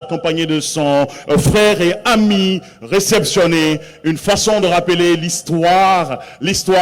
accompagné de son frère et ami, réceptionné, une façon de rappeler l'histoire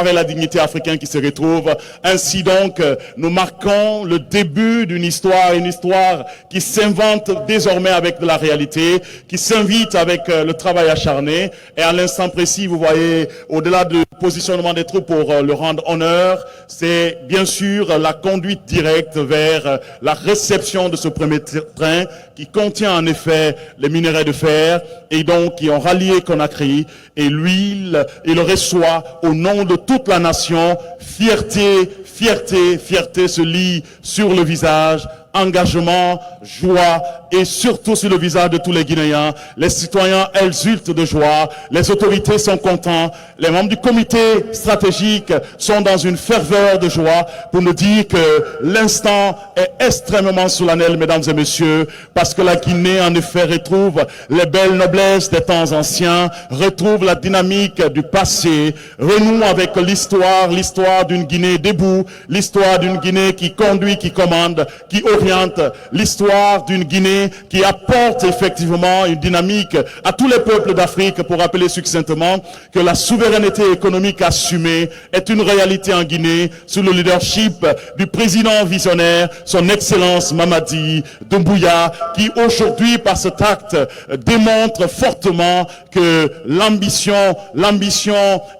et la dignité africaine qui se retrouvent. Ainsi donc, nous marquons le début d'une histoire, une histoire qui s'invente désormais avec de la réalité, qui s'invite avec le travail acharné. Et à l'instant précis, vous voyez, au-delà du positionnement des troupes pour le rendre honneur, c'est bien sûr la conduite directe vers la réception de ce premier train qui contient en effet les minerais de fer et donc qui ont rallié Conakry, et l'huile, il le reçoit au nom de toute la nation. Fierté, fierté, fierté se lit sur le visage, engagement, joie, et surtout sur le visage de tous les Guinéens. Les citoyens exultent de joie, les autorités sont contents, les membres du comité stratégique sont dans une ferveur de joie pour nous dire que l'instant est extrêmement solennel, mesdames et messieurs, parce que la Guinée en effet retrouve les belles noblesses des temps anciens, retrouve la dynamique du passé, renoue avec l'histoire d'une Guinée debout, l'histoire d'une Guinée qui conduit, qui commande, qui oriente, l'histoire d'une Guinée qui apporte effectivement une dynamique à tous les peuples d'Afrique, pour rappeler succinctement que la souveraineté économique assumée est une réalité en Guinée sous le leadership du président visionnaire, son Excellence Mamadi Doumbouya, qui aujourd'hui par cet acte démontre fortement que l'ambition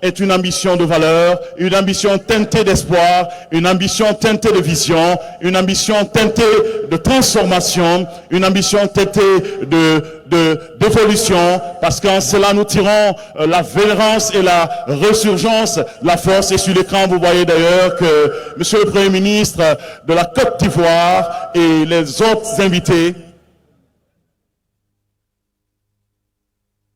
est une ambition de valeur, une ambition teintée d'espoir, une ambition teintée de vision, une ambition teintée de transformation, une ambition teintée d'évolution, parce qu'en cela nous tirons la vénérance et la résurgence, la force. Et sur l'écran vous voyez d'ailleurs que Monsieur le Premier ministre de la Côte d'Ivoire et les autres invités,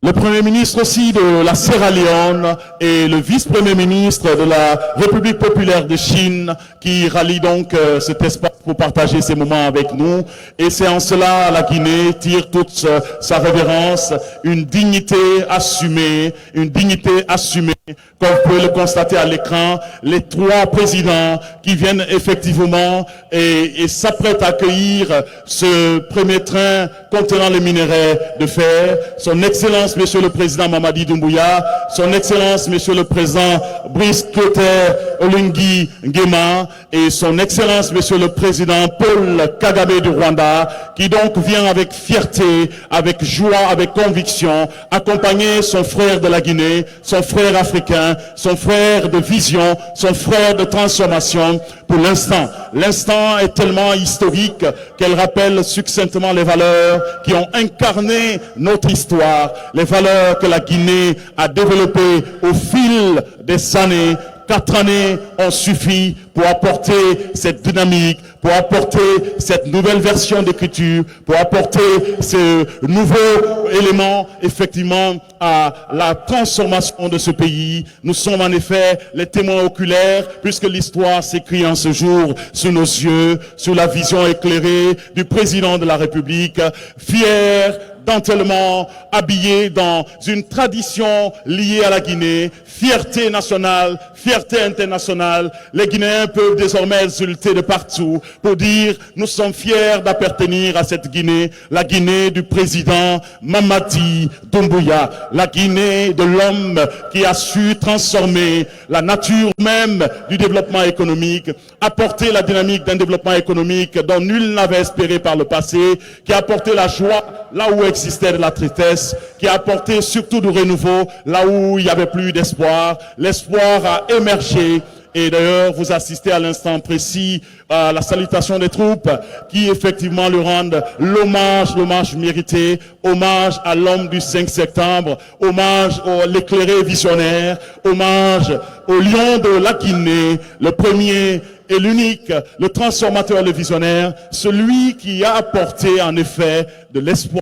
le Premier ministre aussi de la Sierra Leone et le vice-premier ministre de la République populaire de Chine, qui rallient donc cet espace pour partager ces moments avec nous. Et c'est en cela la Guinée tire toute sa révérence, une dignité assumée, comme vous pouvez le constater à l'écran. Les trois présidents qui viennent effectivement et s'apprêtent à accueillir ce premier train contenant les minerais de fer. Son Excellence Monsieur le Président Mamadi Doumbouya, Son Excellence Monsieur le Président Brice Clotaire Olingi Nguema et Son Excellence Monsieur le Président Paul Kagame du Rwanda, qui donc vient avec fierté, avec joie, avec conviction, accompagner son frère de la Guinée, son frère africain, son frère de vision, son frère de transformation pour l'instant. L'instant est tellement historique qu'elle rappelle succinctement les valeurs qui ont incarné notre histoire, les valeurs que la Guinée a développées au fil des années. 4 années ont suffi pour apporter cette dynamique, pour apporter cette nouvelle version d'écriture, pour apporter ce nouveau élément, effectivement, à la transformation de ce pays. Nous sommes en effet les témoins oculaires, puisque l'histoire s'écrit en ce jour sous nos yeux, sous la vision éclairée du président de la République, fier, dentellement habillé dans une tradition liée à la Guinée, fierté nationale, fierté internationale. Les Guinéens peuvent désormais exulter de partout pour dire nous sommes fiers d'appartenir à cette Guinée, la Guinée du président Mamadi Doumbouya, la Guinée de l'homme qui a su transformer la nature même du développement économique, apporter la dynamique d'un développement économique dont nul n'avait espéré par le passé, qui a apporté la joie là où existait de la tristesse, qui a apporté surtout du renouveau là où il n'y avait plus d'espoir. L'espoir a émergé. Et d'ailleurs, vous assistez à l'instant précis à la salutation des troupes qui effectivement lui rendent l'hommage mérité, hommage à l'homme du 5 septembre, hommage à l'éclairé visionnaire, hommage au lion de la Guinée, le premier et l'unique, le transformateur, le visionnaire, celui qui a apporté en effet de l'espoir.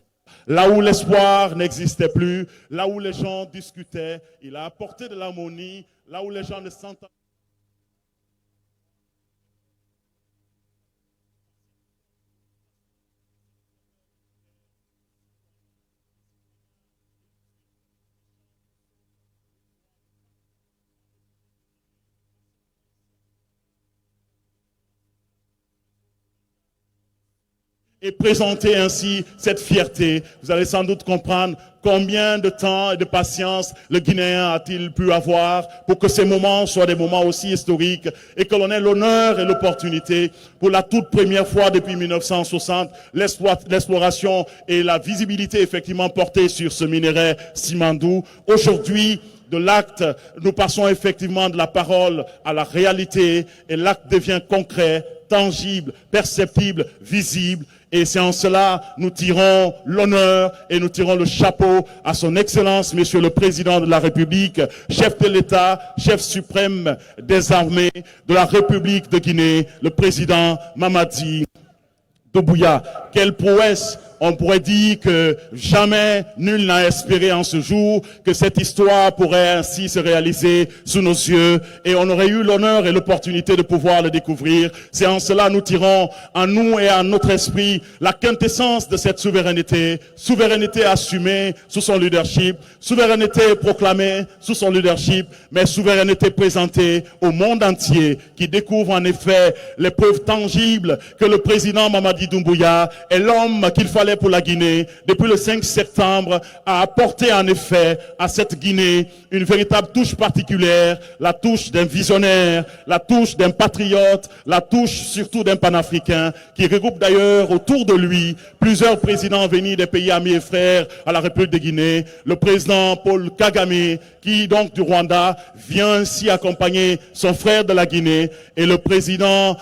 Là où l'espoir n'existait plus, là où les gens discutaient, il a apporté de l'harmonie, là où les gens ne s'entendaient. et présenter ainsi cette fierté. Vous allez sans doute comprendre combien de temps et de patience le Guinéen a-t-il pu avoir pour que ces moments soient des moments aussi historiques et que l'on ait l'honneur et l'opportunité pour la toute première fois depuis 1960, l'exploration et la visibilité effectivement portée sur ce minerai Simandou. Aujourd'hui, de l'acte, nous passons effectivement de la parole à la réalité et l'acte devient concret, tangible, perceptible, visible. Et c'est en cela nous tirons l'honneur et nous tirons le chapeau à son Excellence, Monsieur le Président de la République, chef de l'État, chef suprême des armées de la République de Guinée, le Président Mamadi Doumbouya. Quelle prouesse! On pourrait dire que jamais nul n'a espéré en ce jour que cette histoire pourrait ainsi se réaliser sous nos yeux et on aurait eu l'honneur et l'opportunité de pouvoir le découvrir. C'est en cela nous tirons en nous et en notre esprit la quintessence de cette souveraineté, souveraineté assumée sous son leadership, souveraineté proclamée sous son leadership, mais souveraineté présentée au monde entier qui découvre en effet les preuves tangibles que le président Mamadi Doumbouya est l'homme qu'il fallait pour la Guinée, depuis le 5 septembre, a apporté en effet à cette Guinée une véritable touche particulière, la touche d'un visionnaire, la touche d'un patriote, la touche surtout d'un panafricain, qui regroupe d'ailleurs autour de lui plusieurs présidents venus des pays amis et frères à la République de Guinée, le président Paul Kagame, qui donc du Rwanda vient ainsi accompagner son frère de la Guinée, et le président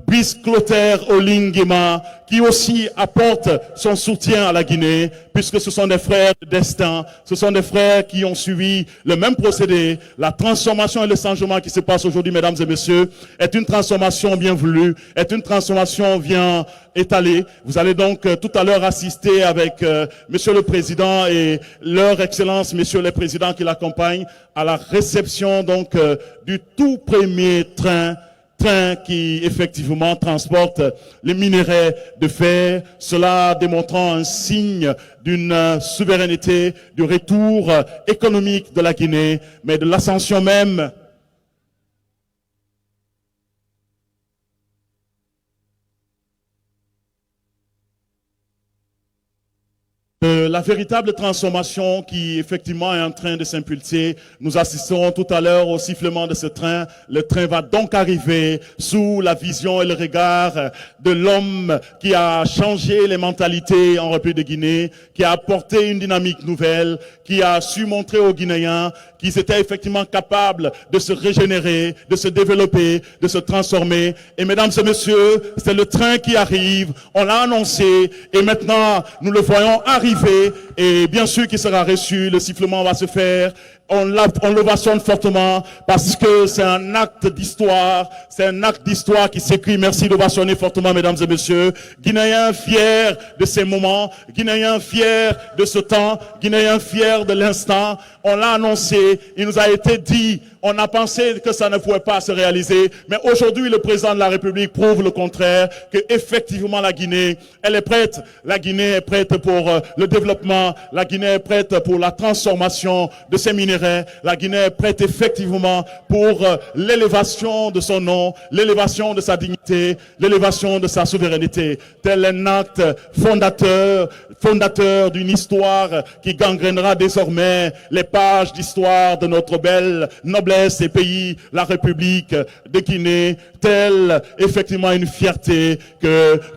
Brice Clotaire Olinguema, qui aussi apporte son soutien à la Guinée, puisque ce sont des frères de destin, ce sont des frères qui ont suivi le même procédé. La transformation et le changement qui se passe aujourd'hui, mesdames et messieurs, est une transformation bien voulue, est une transformation bien étalée. Vous allez donc tout à l'heure assister avec Monsieur le Président et leur Excellence, Messieurs les Présidents qui l'accompagnent, à la réception donc du tout premier train qui effectivement transporte les minerais de fer, cela démontrant un signe d'une souveraineté, du retour économique de la Guinée, mais de l'ascension même la véritable transformation qui effectivement est en train de s'impulser. Nous assisterons tout à l'heure au sifflement de ce train. Le train va donc arriver sous la vision et le regard de l'homme qui a changé les mentalités en République de Guinée, qui a apporté une dynamique nouvelle, qui a su montrer aux Guinéens qu'ils étaient effectivement capables de se régénérer, de se développer, de se transformer. Et mesdames et messieurs, c'est le train qui arrive. On l'a annoncé et maintenant nous le voyons arriver. Et bien sûr qu'il sera reçu, le sifflement va se faire, on l'ovationne fortement parce que c'est un acte d'histoire, c'est un acte d'histoire qui s'écrit. Merci d'ovationner fortement, mesdames et messieurs. Guinéens fiers de ces moments, Guinéens fiers de ce temps, Guinéens fiers de l'instant. On l'a annoncé, il nous a été dit, on a pensé que ça ne pouvait pas se réaliser, mais aujourd'hui le président de la République prouve le contraire, que effectivement la Guinée, elle est prête. La Guinée est prête pour le développement, la Guinée est prête pour la transformation de ses minéraux, la Guinée est prête effectivement pour l'élévation de son nom, l'élévation de sa dignité, l'élévation de sa souveraineté. Tel un acte fondateur d'une histoire qui gangrénera désormais les pages d'histoire de notre belle noblesse et pays, la République de Guinée, telle effectivement une fierté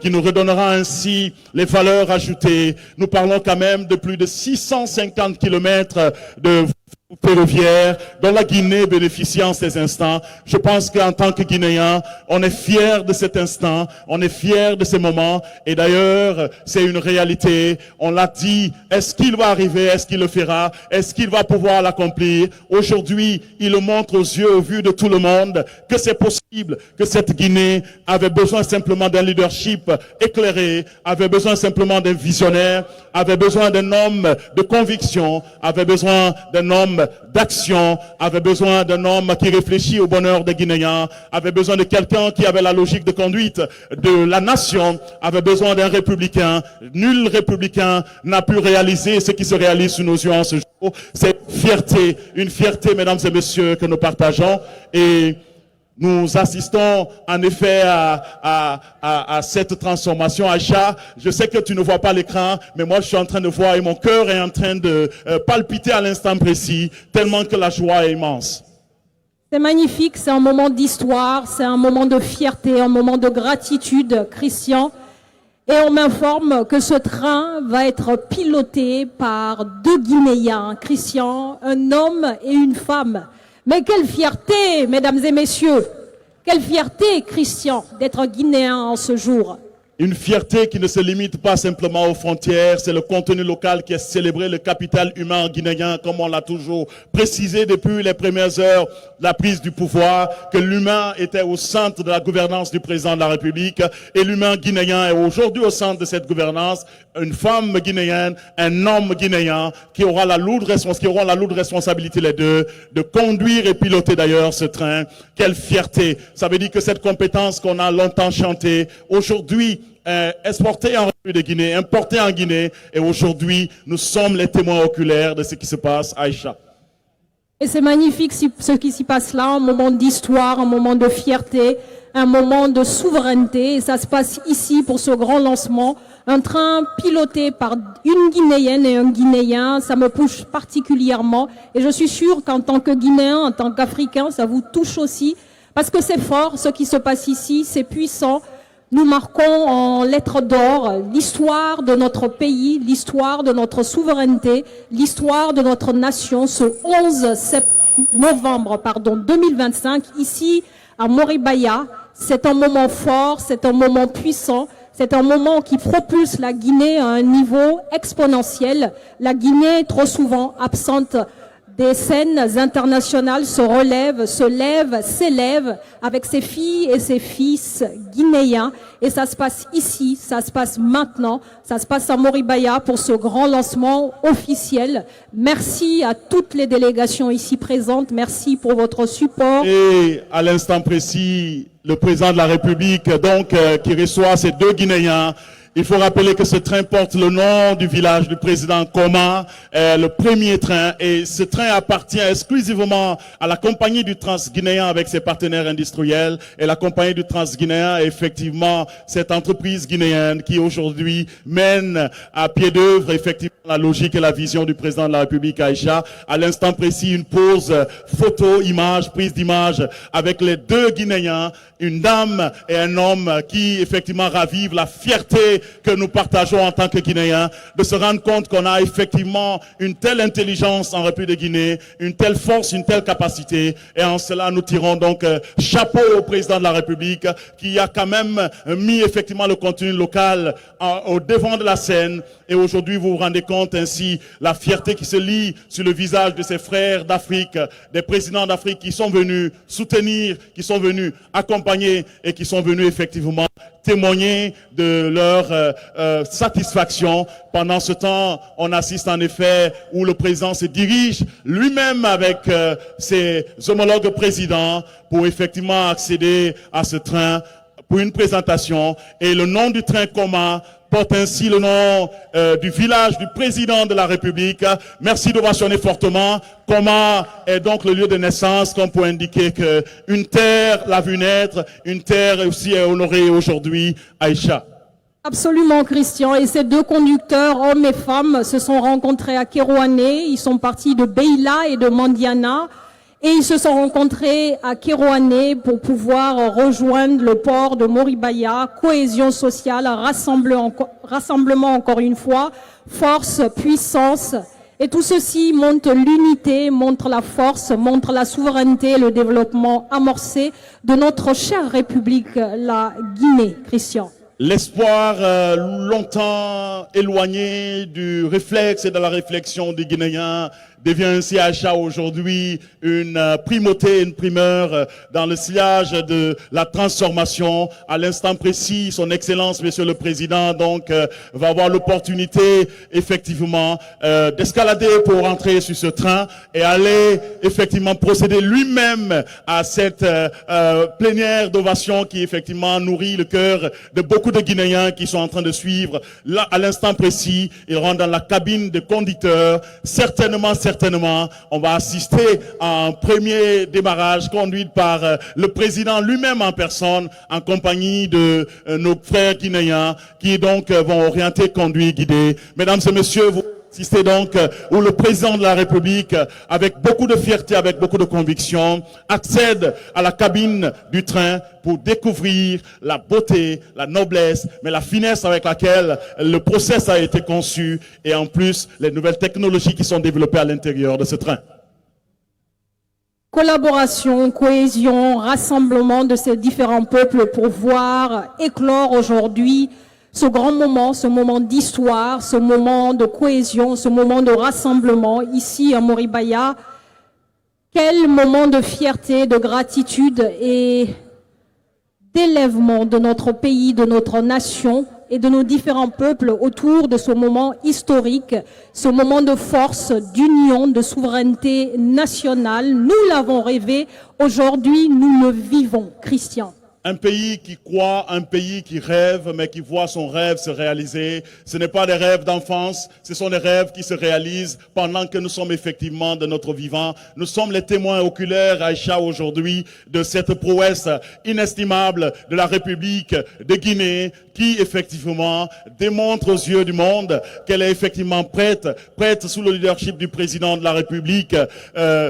qui nous redonnera ainsi les valeurs ajoutées. Nous parlons quand même de plus de 650 kilomètres de ferroviaire dont la Guinée bénéficie en ces instants. Je pense qu'en tant que Guinéens, on est fiers de cet instant, on est fiers de ces moments, et d'ailleurs, c'est une réalité. On l'a dit, est-ce qu'il va arriver, est-ce qu'il le fera, est-ce qu'il va pouvoir l'accomplir? Aujourd'hui, il le montre aux yeux, au vu de tout le monde, que c'est possible, que cette Guinée avait besoin simplement d'un leadership éclairé, avait besoin simplement d'un visionnaire, avait besoin d'un homme de conviction, avait besoin d'un homme d'action, avait besoin d'un homme qui réfléchit au bonheur des Guinéens, avait besoin de quelqu'un qui avait la logique de conduite de la nation, avait besoin d'un républicain. Nul républicain n'a pu réaliser ce qui se réalise sous nos yeux en ce jour. C'est une fierté, mesdames et messieurs, que nous partageons. Et Nous assistons en effet à cette transformation. Aïcha, je sais que tu ne vois pas l'écran, mais moi je suis en train de voir et mon cœur est en train de palpiter à l'instant précis, tellement que la joie est immense. C'est magnifique, c'est un moment d'histoire, c'est un moment de fierté, un moment de gratitude, Christian. Et on m'informe que ce train va être piloté par 2 Guinéens, Christian, un homme et une femme. Mais quelle fierté, mesdames et messieurs, quelle fierté, Christian, d'être guinéen en ce jour. Une fierté qui ne se limite pas simplement aux frontières, c'est le contenu local qui est célébré, le capital humain guinéen, comme on l'a toujours précisé depuis les premières heures de la prise du pouvoir, que l'humain était au centre de la gouvernance du président de la République, et l'humain guinéen est aujourd'hui au centre de cette gouvernance, une femme guinéenne, un homme guinéen, qui auront la lourde responsabilité les deux, de conduire et piloter d'ailleurs ce train. Quelle fierté! Ça veut dire que cette compétence qu'on a longtemps chantée, aujourd'hui, exporté en République de Guinée, importé en Guinée, et aujourd'hui, nous sommes les témoins oculaires de ce qui se passe, Aïcha. Et c'est magnifique ce qui s'y passe là, un moment d'histoire, un moment de fierté, un moment de souveraineté, et ça se passe ici pour ce grand lancement, un train piloté par une Guinéenne et un Guinéen, ça me touche particulièrement, et je suis sûre qu'en tant que Guinéen, en tant qu'Africain, ça vous touche aussi, parce que c'est fort, ce qui se passe ici, c'est puissant. Nous marquons en lettres d'or l'histoire de notre pays, l'histoire de notre souveraineté, l'histoire de notre nation ce 11 novembre 2025, ici à Moribaya. C'est un moment fort, c'est un moment puissant, c'est un moment qui propulse la Guinée à un niveau exponentiel. La Guinée, trop souvent absente des scènes internationales, se relève, se lève, s'élève avec ses filles et ses fils guinéens. Et ça se passe ici, ça se passe maintenant, ça se passe à Moribaya pour ce grand lancement officiel. Merci à toutes les délégations ici présentes, merci pour votre support. Et à l'instant précis, le président de la République, donc, qui reçoit ces 2 Guinéens. Il faut rappeler que ce train porte le nom du village du président Koma, le premier train, et ce train appartient exclusivement à la compagnie du Transguinéen avec ses partenaires industriels, et la compagnie du Transguinéen est effectivement cette entreprise guinéenne qui aujourd'hui mène à pied d'œuvre effectivement la logique et la vision du président de la République, Aïcha. À l'instant précis, une pause photo, image, prise d'image avec les 2 Guinéens, une dame et un homme qui effectivement ravivent la fierté que nous partageons en tant que Guinéens, de se rendre compte qu'on a effectivement une telle intelligence en République de Guinée, une telle force, une telle capacité, et en cela nous tirons donc chapeau au président de la République qui a quand même mis effectivement le contenu local au devant de la scène, et aujourd'hui vous vous rendez compte ainsi la fierté qui se lit sur le visage de ses frères d'Afrique, des présidents d'Afrique qui sont venus soutenir, qui sont venus accompagner et qui sont venus effectivement témoigner de leur satisfaction. Pendant ce temps, on assiste en effet où le président se dirige lui-même avec ses homologues présidents pour effectivement accéder à ce train pour une présentation. Et le nom du train Koma porte ainsi le nom du village du président de la République. Merci d'ovationner fortement. Koma est donc le lieu de naissance, comme pour indiquer que une terre l'a vu naître, une terre aussi est honorée aujourd'hui, Aïcha. Absolument, Christian. Et ces 2 conducteurs, hommes et femmes, se sont rencontrés à Kérouané. Ils sont partis de Beila et de Mandiana. Et ils se sont rencontrés à Kérouané pour pouvoir rejoindre le port de Moribaya. Cohésion sociale, rassemblement encore une fois, force, puissance. Et tout ceci montre l'unité, montre la force, montre la souveraineté, le développement amorcé de notre chère République, la Guinée, Christian. L'espoir longtemps éloigné du réflexe et de la réflexion des Guinéens devient ainsi Aïcha aujourd'hui une primauté, une primeur dans le sillage de la transformation. À l'instant précis, son Excellence, Monsieur le Président, donc va avoir l'opportunité effectivement d'escalader pour entrer sur ce train et aller effectivement procéder lui-même à cette plénière d'ovation qui effectivement nourrit le cœur de beaucoup beaucoup de Guinéens qui sont en train de suivre. Là, à l'instant précis, ils rentrent dans la cabine de conducteurs. Certainement, on va assister à un premier démarrage conduit par le président lui-même en personne, en compagnie de nos frères guinéens qui donc vont orienter, conduire, guider. Mesdames et messieurs, vous assistez donc où le président de la République, avec beaucoup de fierté, avec beaucoup de conviction, accède à la cabine du train pour découvrir la beauté, la noblesse, mais la finesse avec laquelle le process a été conçu et en plus les nouvelles technologies qui sont développées à l'intérieur de ce train. Collaboration, cohésion, rassemblement de ces différents peuples pour voir éclore aujourd'hui ce grand moment, ce moment d'histoire, ce moment de cohésion, ce moment de rassemblement ici à Moribaya. Quel moment de fierté, de gratitude et d'élèvement de notre pays, de notre nation et de nos différents peuples autour de ce moment historique, ce moment de force, d'union, de souveraineté nationale. Nous l'avons rêvé, aujourd'hui nous le vivons, Christian. Un pays qui croit, un pays qui rêve, mais qui voit son rêve se réaliser. Ce n'est pas des rêves d'enfance, ce sont des rêves qui se réalisent pendant que nous sommes effectivement de notre vivant. Nous sommes les témoins oculaires, Aïcha, aujourd'hui, de cette prouesse inestimable de la République de Guinée, qui effectivement démontre aux yeux du monde qu'elle est effectivement prête sous le leadership du président de la République,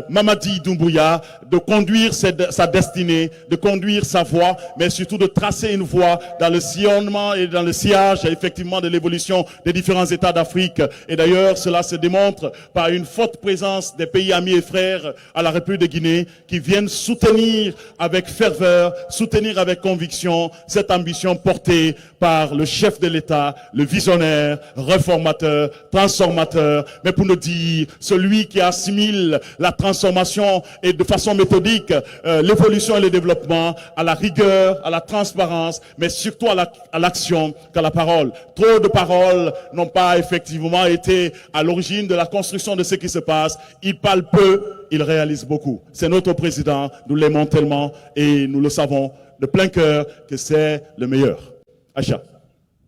Mamadi Doumbouya, de conduire sa destinée, de conduire sa voie, mais surtout de tracer une voie dans le sillonnement et dans le sillage effectivement de l'évolution des différents États d'Afrique. Et d'ailleurs, cela se démontre par une forte présence des pays amis et frères à la République de Guinée qui viennent soutenir avec ferveur, soutenir avec conviction cette ambition portée par le chef de l'État, le visionnaire, réformateur, transformateur, mais pour nous dire, celui qui assimile la transformation et de façon méthodique l'évolution et le développement à la rigueur, à la transparence, mais surtout à l'action qu'à la parole. Trop de paroles n'ont pas effectivement été à l'origine de la construction de ce qui se passe. Il parle peu, il réalise beaucoup. C'est notre président, nous l'aimons tellement et nous le savons de plein cœur que c'est le meilleur. Aïcha.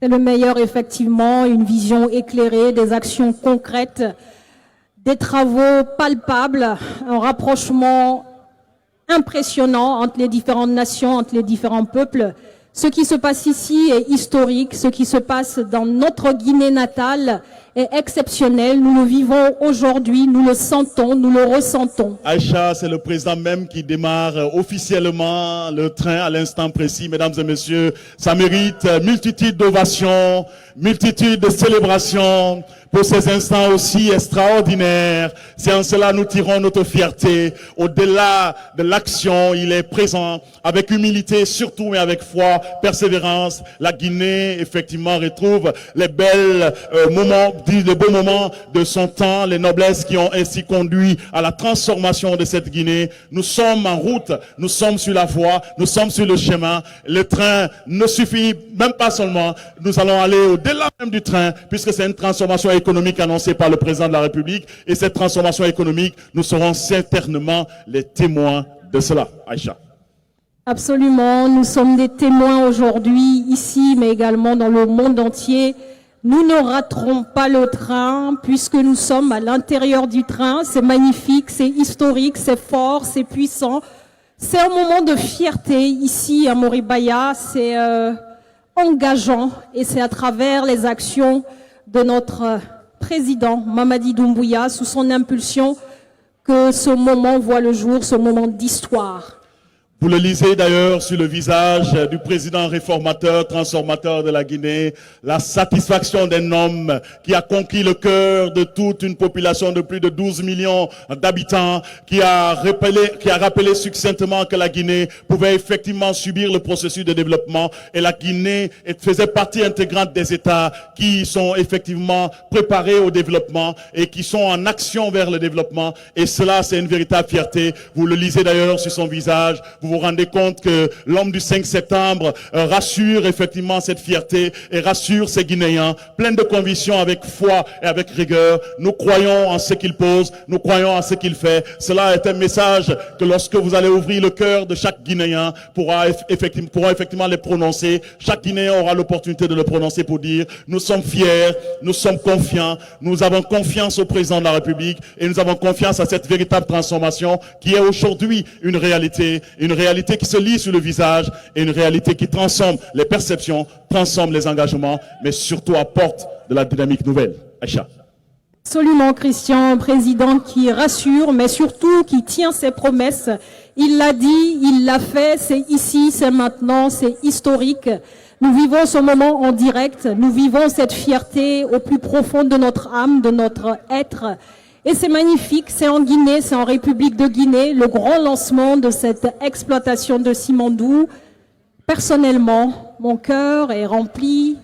C'est le meilleur, effectivement, une vision éclairée, des actions concrètes, des travaux palpables, un rapprochement impressionnant entre les différentes nations, entre les différents peuples. Ce qui se passe ici est historique, ce qui se passe dans notre Guinée natale est exceptionnel. Nous le vivons aujourd'hui, nous le sentons, nous le ressentons. Aïcha, c'est le président même qui démarre officiellement le train à l'instant précis. Mesdames et messieurs, ça mérite multitude d'ovations, multitude de célébrations pour ces instants aussi extraordinaires. C'est en cela nous tirons notre fierté. Au-delà de l'action, il est présent avec humilité surtout, mais avec foi, persévérance. La Guinée, effectivement, retrouve les belles les beaux moments de son temps, les noblesses qui ont ainsi conduit à la transformation de cette Guinée. Nous sommes en route, nous sommes sur la voie, nous sommes sur le chemin. Le train ne suffit même pas seulement. Nous allons aller au-delà même du train, puisque c'est une transformation économique annoncée par le président de la République. Et cette transformation économique, nous serons certainement les témoins de cela. Aïcha. Absolument, nous sommes des témoins aujourd'hui, ici, mais également dans le monde entier. Nous ne raterons pas le train puisque nous sommes à l'intérieur du train. C'est magnifique, c'est historique, c'est fort, c'est puissant. C'est un moment de fierté ici à Moribaya. C'est engageant et c'est à travers les actions de notre président Mamadi Doumbouya, sous son impulsion, que ce moment voit le jour, ce moment d'histoire. Vous le lisez d'ailleurs sur le visage du président réformateur, transformateur de la Guinée, la satisfaction d'un homme qui a conquis le cœur de toute une population de plus de 12 millions d'habitants, qui a rappelé succinctement que la Guinée pouvait effectivement subir le processus de développement et la Guinée faisait partie intégrante des États qui sont effectivement préparés au développement et qui sont en action vers le développement. Et cela, c'est une véritable fierté. Vous le lisez d'ailleurs sur son visage. Vous vous rendez compte que l'homme du 5 septembre rassure effectivement cette fierté et rassure ces Guinéens, pleins de conviction, avec foi et avec rigueur. Nous croyons en ce qu'il pose, nous croyons en ce qu'il fait. Cela est un message que lorsque vous allez ouvrir le cœur de chaque Guinéen pourra effectivement les prononcer. Chaque Guinéen aura l'opportunité de le prononcer pour dire nous sommes fiers, nous sommes confiants, nous avons confiance au président de la République et nous avons confiance à cette véritable transformation qui est aujourd'hui une réalité qui se lit sur le visage et une réalité qui transforme les perceptions, transforme les engagements, mais surtout apporte de la dynamique nouvelle. Aïcha. Absolument, Christian, un président qui rassure, mais surtout qui tient ses promesses. Il l'a dit, il l'a fait, c'est ici, c'est maintenant, c'est historique. Nous vivons ce moment en direct, nous vivons cette fierté au plus profond de notre âme, de notre être. Et c'est magnifique, c'est en Guinée, c'est en République de Guinée, le grand lancement de cette exploitation de Simandou. Personnellement, mon cœur est rempli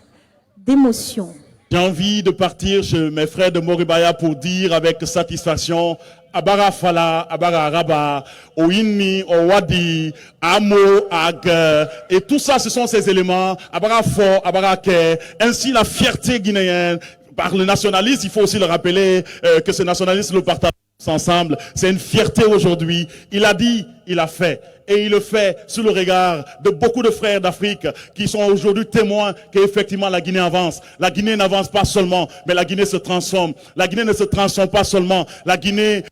d'émotions. J'ai envie de partir chez mes frères de Moribaya pour dire avec satisfaction Abara Fala, Abara Araba, Oini, Owadi, Amo, Ag, et tout ça, ce sont ces éléments, Abara Fo, Abara Ke, ainsi la fierté guinéenne. Par le nationalisme, il faut aussi le rappeler que ce nationalisme le partage ensemble. C'est une fierté aujourd'hui. Il a dit, il a fait. Et il le fait sous le regard de beaucoup de frères d'Afrique qui sont aujourd'hui témoins qu'effectivement la Guinée avance. La Guinée n'avance pas seulement, mais la Guinée se transforme. La Guinée ne se transforme pas seulement. La Guinée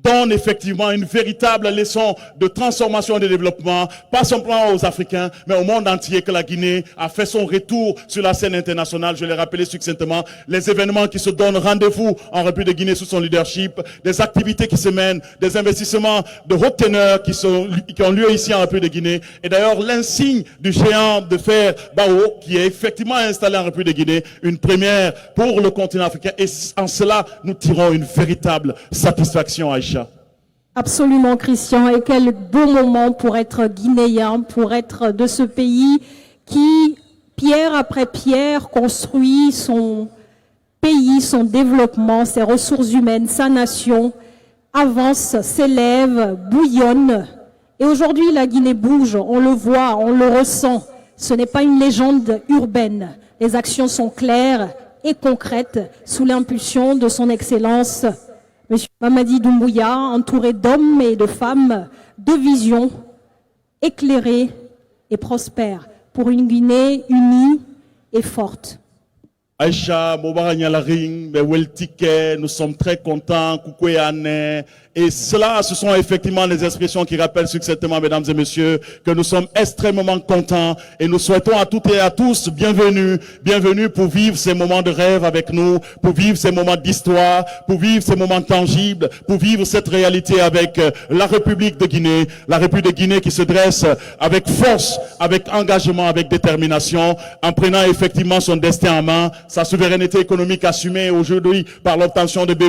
donne effectivement une véritable leçon de transformation et de développement, pas seulement aux Africains, mais au monde entier, que la Guinée a fait son retour sur la scène internationale. Je l'ai rappelé succinctement, les événements qui se donnent rendez-vous en République de Guinée sous son leadership, des activités qui se mènent, des investissements de haute teneur qui ont lieu ici en République de Guinée. Et d'ailleurs, l'insigne du géant de fer Bao, qui est effectivement installé en République de Guinée, une première pour le continent africain. Et en cela, nous tirons une véritable satisfaction, Aïcha. Absolument, Christian, et quel beau moment pour être guinéen, pour être de ce pays qui, pierre après pierre, construit son pays, son développement, ses ressources humaines, sa nation, avance, s'élève, bouillonne. Et aujourd'hui, la Guinée bouge, on le voit, on le ressent. Ce n'est pas une légende urbaine. Les actions sont claires et concrètes sous l'impulsion de son Excellence Monsieur Mamadi Doumbouya, entouré d'hommes et de femmes de vision éclairée et prospère pour une Guinée unie et forte. Aïcha, Mobaranyalaring, Weltike, nous sommes très contents, Koukouéane. Et cela, ce sont effectivement les expressions qui rappellent succinctement, mesdames et messieurs, que nous sommes extrêmement contents et nous souhaitons à toutes et à tous bienvenue pour vivre ces moments de rêve avec nous, pour vivre ces moments d'histoire, pour vivre ces moments tangibles, pour vivre cette réalité avec la République de Guinée, la République de Guinée qui se dresse avec force, avec engagement, avec détermination, en prenant effectivement son destin en main, sa souveraineté économique assumée aujourd'hui par l'obtention de B+,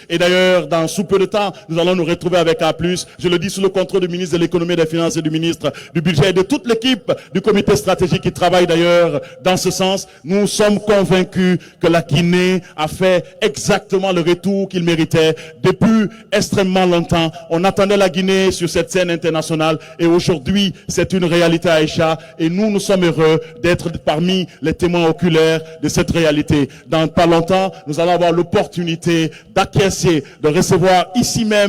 et d'ailleurs, dans sous peu de temps, nous allons nous retrouver avec A+. Je le dis sous le contrôle du ministre de l'économie et des finances et du ministre du budget et de toute l'équipe du comité stratégique qui travaille d'ailleurs dans ce sens. Nous sommes convaincus que la Guinée a fait exactement le retour qu'il méritait depuis extrêmement longtemps. On attendait la Guinée sur cette scène internationale et aujourd'hui, c'est une réalité, Aïcha, et nous sommes heureux d'être parmi les témoins oculaires de cette réalité. Dans pas longtemps, nous allons avoir l'opportunité d'acquiescer, de recevoir ici même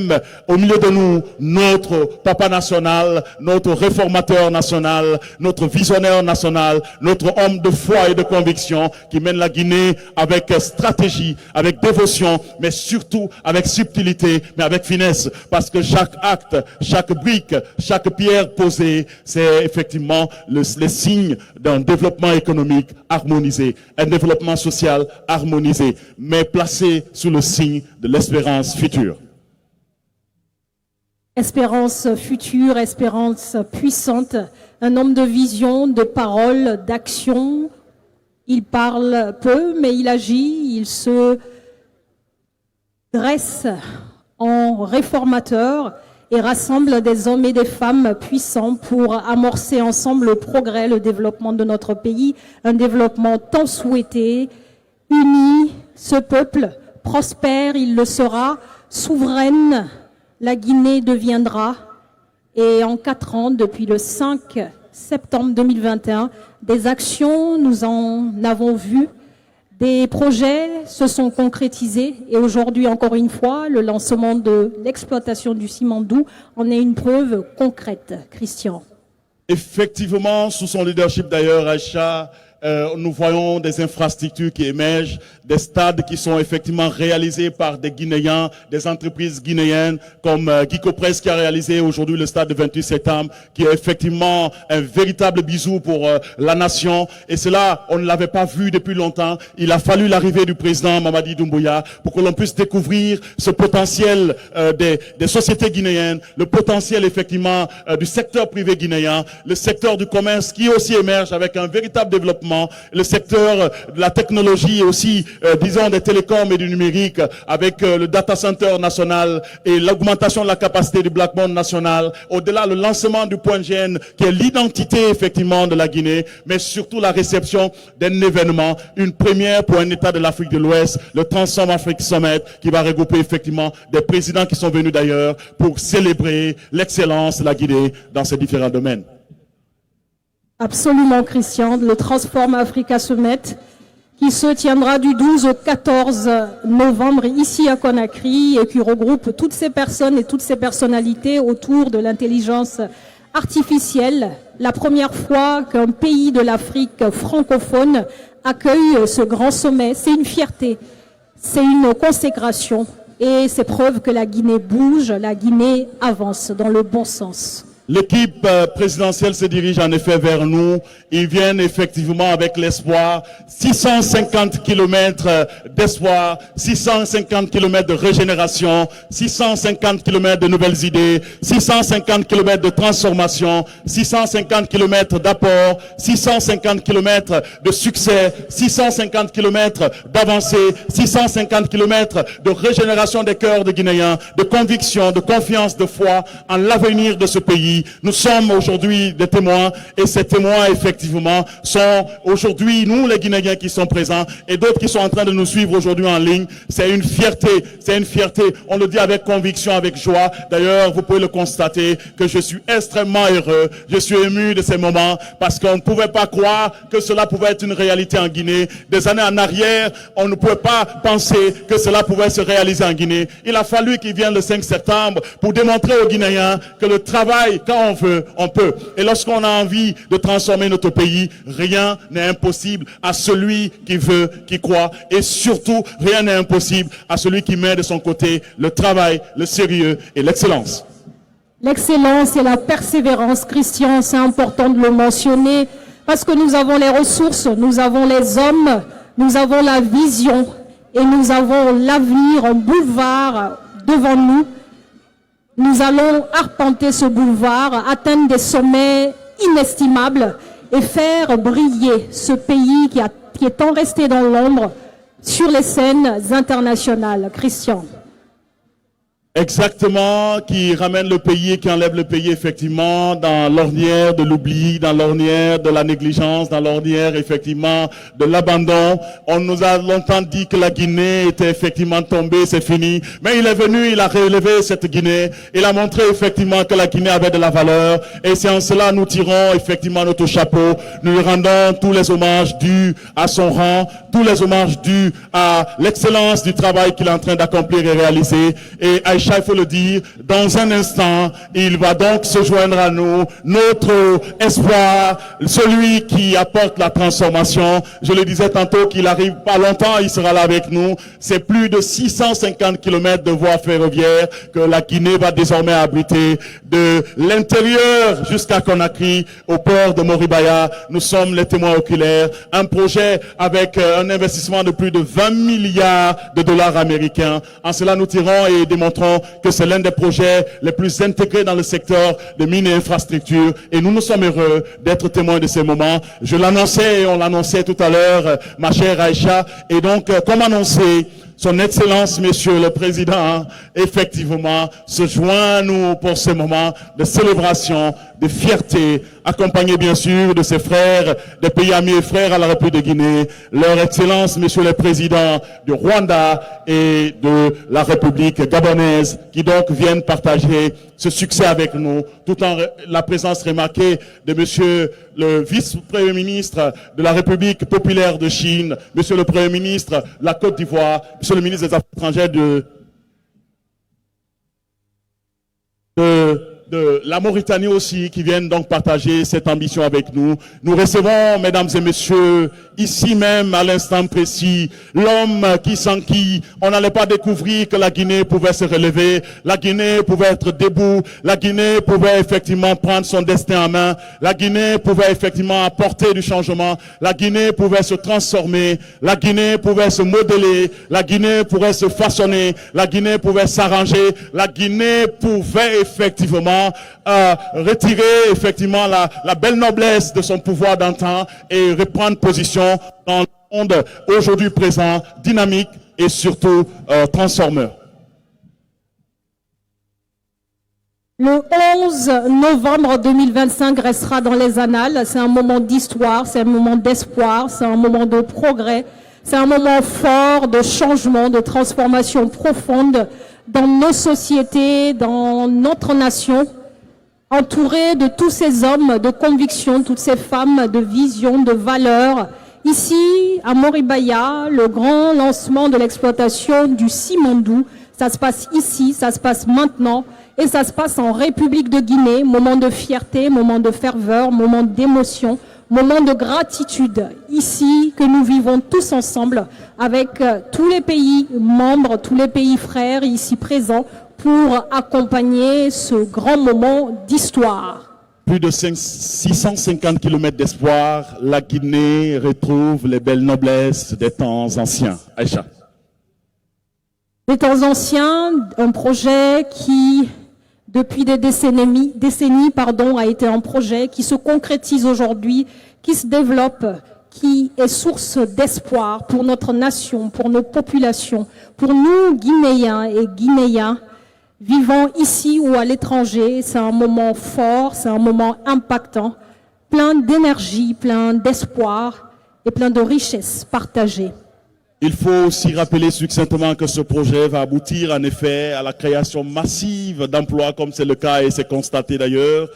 au milieu de nous notre papa national, notre réformateur national, notre visionnaire national, notre homme de foi et de conviction qui mène la Guinée avec stratégie, avec dévotion, mais surtout avec subtilité, mais avec finesse, parce que chaque acte, chaque brique, chaque pierre posée, c'est effectivement les signes d'un développement économique harmonisé, un développement social harmonisé, mais placé sous le signe de l'espérance future. Espérance future, espérance puissante, un homme de vision, de parole, d'action. Il parle peu, mais il agit, il se dresse en réformateur et rassemble des hommes et des femmes puissants pour amorcer ensemble le progrès, le développement de notre pays, un développement tant souhaité, uni, ce peuple prospère, il le sera, souveraine, la Guinée deviendra, Et en 4 ans, depuis le 5 septembre 2021, des actions, nous en avons vu, des projets se sont concrétisés et aujourd'hui, encore une fois, le lancement de l'exploitation du Simandou en est une preuve concrète. Christian. Effectivement, sous son leadership d'ailleurs, Aïcha, nous voyons des infrastructures qui émergent, des stades qui sont effectivement réalisés par des Guinéens, des entreprises guinéennes comme Guico Press qui a réalisé aujourd'hui le stade de 28 septembre, qui est effectivement un véritable bisou pour la nation. Et cela, on ne l'avait pas vu depuis longtemps. Il a fallu l'arrivée du président Mamadi Doumbouya pour que l'on puisse découvrir ce potentiel des sociétés guinéennes, le potentiel effectivement du secteur privé guinéen, le secteur du commerce qui aussi émerge avec un véritable développement, le secteur de la technologie et aussi, disons, des télécoms et du numérique avec le data center national et l'augmentation de la capacité du Blackmon national, au-delà le lancement du point GN qui est l'identité effectivement de la Guinée, mais surtout la réception d'un événement, une première pour un État de l'Afrique de l'Ouest, le Transform Africa Summit qui va regrouper effectivement des présidents qui sont venus d'ailleurs pour célébrer l'excellence de la Guinée dans ces différents domaines. Absolument, Christian. Le Transform Africa Summit qui se tiendra du 12 au 14 novembre ici à Conakry et qui regroupe toutes ces personnes et toutes ces personnalités autour de l'intelligence artificielle. La première fois qu'un pays de l'Afrique francophone accueille ce grand sommet, c'est une fierté, c'est une consécration et c'est preuve que la Guinée bouge, la Guinée avance dans le bon sens. L'équipe présidentielle se dirige en effet vers nous. Ils viennent effectivement avec l'espoir. 650 kilomètres d'espoir, 650 kilomètres de régénération, 650 kilomètres de nouvelles idées, 650 kilomètres de transformation, 650 kilomètres d'apport, 650 kilomètres de succès, 650 kilomètres d'avancée, 650 kilomètres de régénération des cœurs des Guinéens, de conviction, de confiance, de foi en l'avenir de ce pays. Nous sommes aujourd'hui des témoins et ces témoins effectivement sont aujourd'hui nous les Guinéens qui sont présents et d'autres qui sont en train de nous suivre aujourd'hui en ligne. C'est une fierté, on le dit avec conviction, avec joie. D'ailleurs, vous pouvez le constater que je suis extrêmement heureux, je suis ému de ces moments parce qu'on ne pouvait pas croire que cela pouvait être une réalité en Guinée. Des années en arrière, on ne pouvait pas penser que cela pouvait se réaliser en Guinée. Il a fallu qu'il vienne le 5 septembre pour démontrer aux Guinéens que le travail, quand on veut, on peut. Et lorsqu'on a envie de transformer notre pays, rien n'est impossible à celui qui veut, qui croit. Et surtout, rien n'est impossible à celui qui met de son côté le travail, le sérieux et l'excellence. L'excellence et la persévérance, Christian, c'est important de le mentionner parce que nous avons les ressources, nous avons les hommes, nous avons la vision et nous avons l'avenir, un boulevard devant nous. Nous allons arpenter ce boulevard, atteindre des sommets inestimables et faire briller ce pays qui est tant resté dans l'ombre sur les scènes internationales. Christian. Exactement, qui ramène le pays, qui enlève le pays effectivement dans l'ornière de l'oubli, dans l'ornière de la négligence, dans l'ornière effectivement de l'abandon. On nous a longtemps dit que la Guinée était effectivement tombée, c'est fini. Mais il est venu, il a relevé cette Guinée. Il a montré effectivement que la Guinée avait de la valeur. Et c'est en cela nous tirons effectivement notre chapeau. Nous lui rendons tous les hommages dus à son rang, tous les hommages dus à l'excellence du travail qu'il est en train d'accomplir et réaliser. Et Aïcha, il faut le dire, dans un instant, il va donc se joindre à nous, notre espoir, celui qui apporte la transformation. Je le disais tantôt qu'il arrive pas longtemps, il sera là avec nous. C'est plus de 650 kilomètres de voies ferroviaires que la Guinée va désormais abriter. De l'intérieur jusqu'à Conakry, au port de Moribaya, nous sommes les témoins oculaires. Un projet avec un investissement de plus de 20 milliards de dollars américains. En cela, nous tirons et démontrons que c'est l'un des projets les plus intégrés dans le secteur de mines et infrastructures. Et nous sommes heureux d'être témoins de ces moments. Je l'annonçais et on l'annonçait tout à l'heure, ma chère Aïcha. Et donc, comme annoncé, Son Excellence, Monsieur le Président, effectivement, se joint à nous pour ce moment de célébration de fierté, accompagné bien sûr de ses frères, des pays amis et frères à la République de Guinée, leur Excellence, Monsieur le Président du Rwanda et de la République gabonaise, qui donc viennent partager ce succès avec nous, tout en la présence remarquée de Monsieur le vice-premier ministre de la République populaire de Chine, Monsieur le Premier ministre de la Côte d'Ivoire, Monsieur le ministre des Affaires étrangères de la Mauritanie aussi, qui viennent donc partager cette ambition avec nous. Nous recevons, mesdames et messieurs, ici même, à l'instant précis, l'homme sans qui on n'allait pas découvrir que la Guinée pouvait se relever, la Guinée pouvait être debout, la Guinée pouvait effectivement prendre son destin en main, la Guinée pouvait effectivement apporter du changement, la Guinée pouvait se transformer, la Guinée pouvait se modeler, la Guinée pourrait se façonner, la Guinée pouvait s'arranger, la Guinée pouvait effectivement retirer effectivement la belle noblesse de son pouvoir d'antan et reprendre position dans le monde aujourd'hui présent, dynamique et surtout transformeur. Le 11 novembre 2025 restera dans les annales. C'est un moment d'histoire, c'est un moment d'espoir, c'est un moment de progrès, c'est un moment fort de changement, de transformation profonde dans nos sociétés, dans notre nation, entouré de tous ces hommes de conviction, toutes ces femmes de vision, de valeurs. Ici, à Moribaya, le grand lancement de l'exploitation du Simandou, ça se passe ici, ça se passe maintenant, et ça se passe en République de Guinée, moment de fierté, moment de ferveur, moment d'émotion, moment de gratitude, ici, que nous vivons tous ensemble, avec tous les pays membres, tous les pays frères ici présents, pour accompagner ce grand moment d'histoire. Plus de 650 km d'espoir, la Guinée retrouve les belles noblesses des temps anciens. Aïcha. Des temps anciens, un projet qui, depuis des décennies, a été un projet qui se concrétise aujourd'hui, qui se développe, qui est source d'espoir pour notre nation, pour nos populations, pour nous, Guinéens et Guinéens, vivant ici ou à l'étranger. C'est un moment fort, c'est un moment impactant, plein d'énergie, plein d'espoir et plein de richesses partagées. Il faut aussi rappeler succinctement que ce projet va aboutir en effet à la création massive d'emplois, comme c'est le cas et c'est constaté d'ailleurs,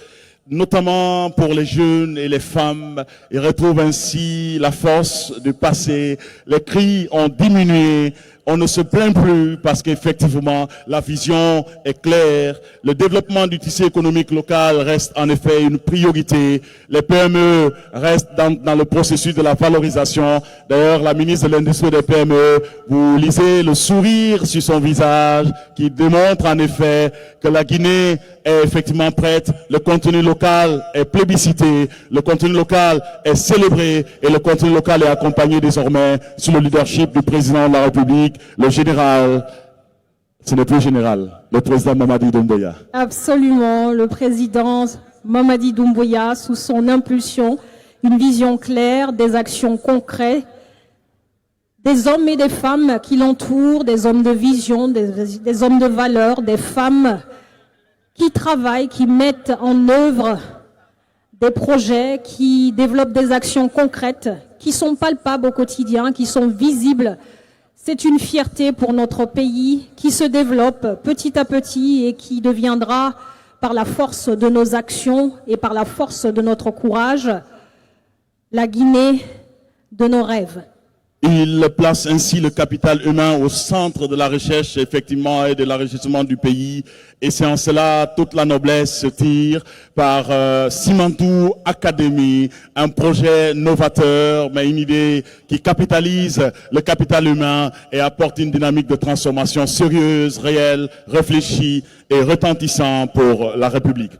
notamment pour les jeunes et les femmes. Ils retrouvent ainsi la force du passé. Les cris ont diminué. On ne se plaint plus parce qu'effectivement, la vision est claire. Le développement du tissu économique local reste en effet une priorité. Les PME restent dans le processus de la valorisation. D'ailleurs, la ministre de l'Industrie des PME, vous lisez le sourire sur son visage qui démontre en effet que la Guinée est effectivement prête. Le contenu local est plébiscité. Le contenu local est célébré et le contenu local est accompagné désormais sous le leadership du président de la République, le général, ce n'est plus général, le président Mamadi Doumbouya. Absolument, le président Mamadi Doumbouya, sous son impulsion, une vision claire, des actions concrètes, des hommes et des femmes qui l'entourent, des hommes de vision, des hommes de valeur, des femmes qui travaillent, qui mettent en œuvre des projets, qui développent des actions concrètes, qui sont palpables au quotidien, qui sont visibles. C'est une fierté pour notre pays qui se développe petit à petit et qui deviendra, par la force de nos actions et par la force de notre courage, la Guinée de nos rêves. Il place ainsi le capital humain au centre de la recherche, effectivement, et de l'enrichissement du pays. Et c'est en cela toute la noblesse se tire par Simandou Academy, un projet novateur, mais une idée qui capitalise le capital humain et apporte une dynamique de transformation sérieuse, réelle, réfléchie et retentissante pour la République.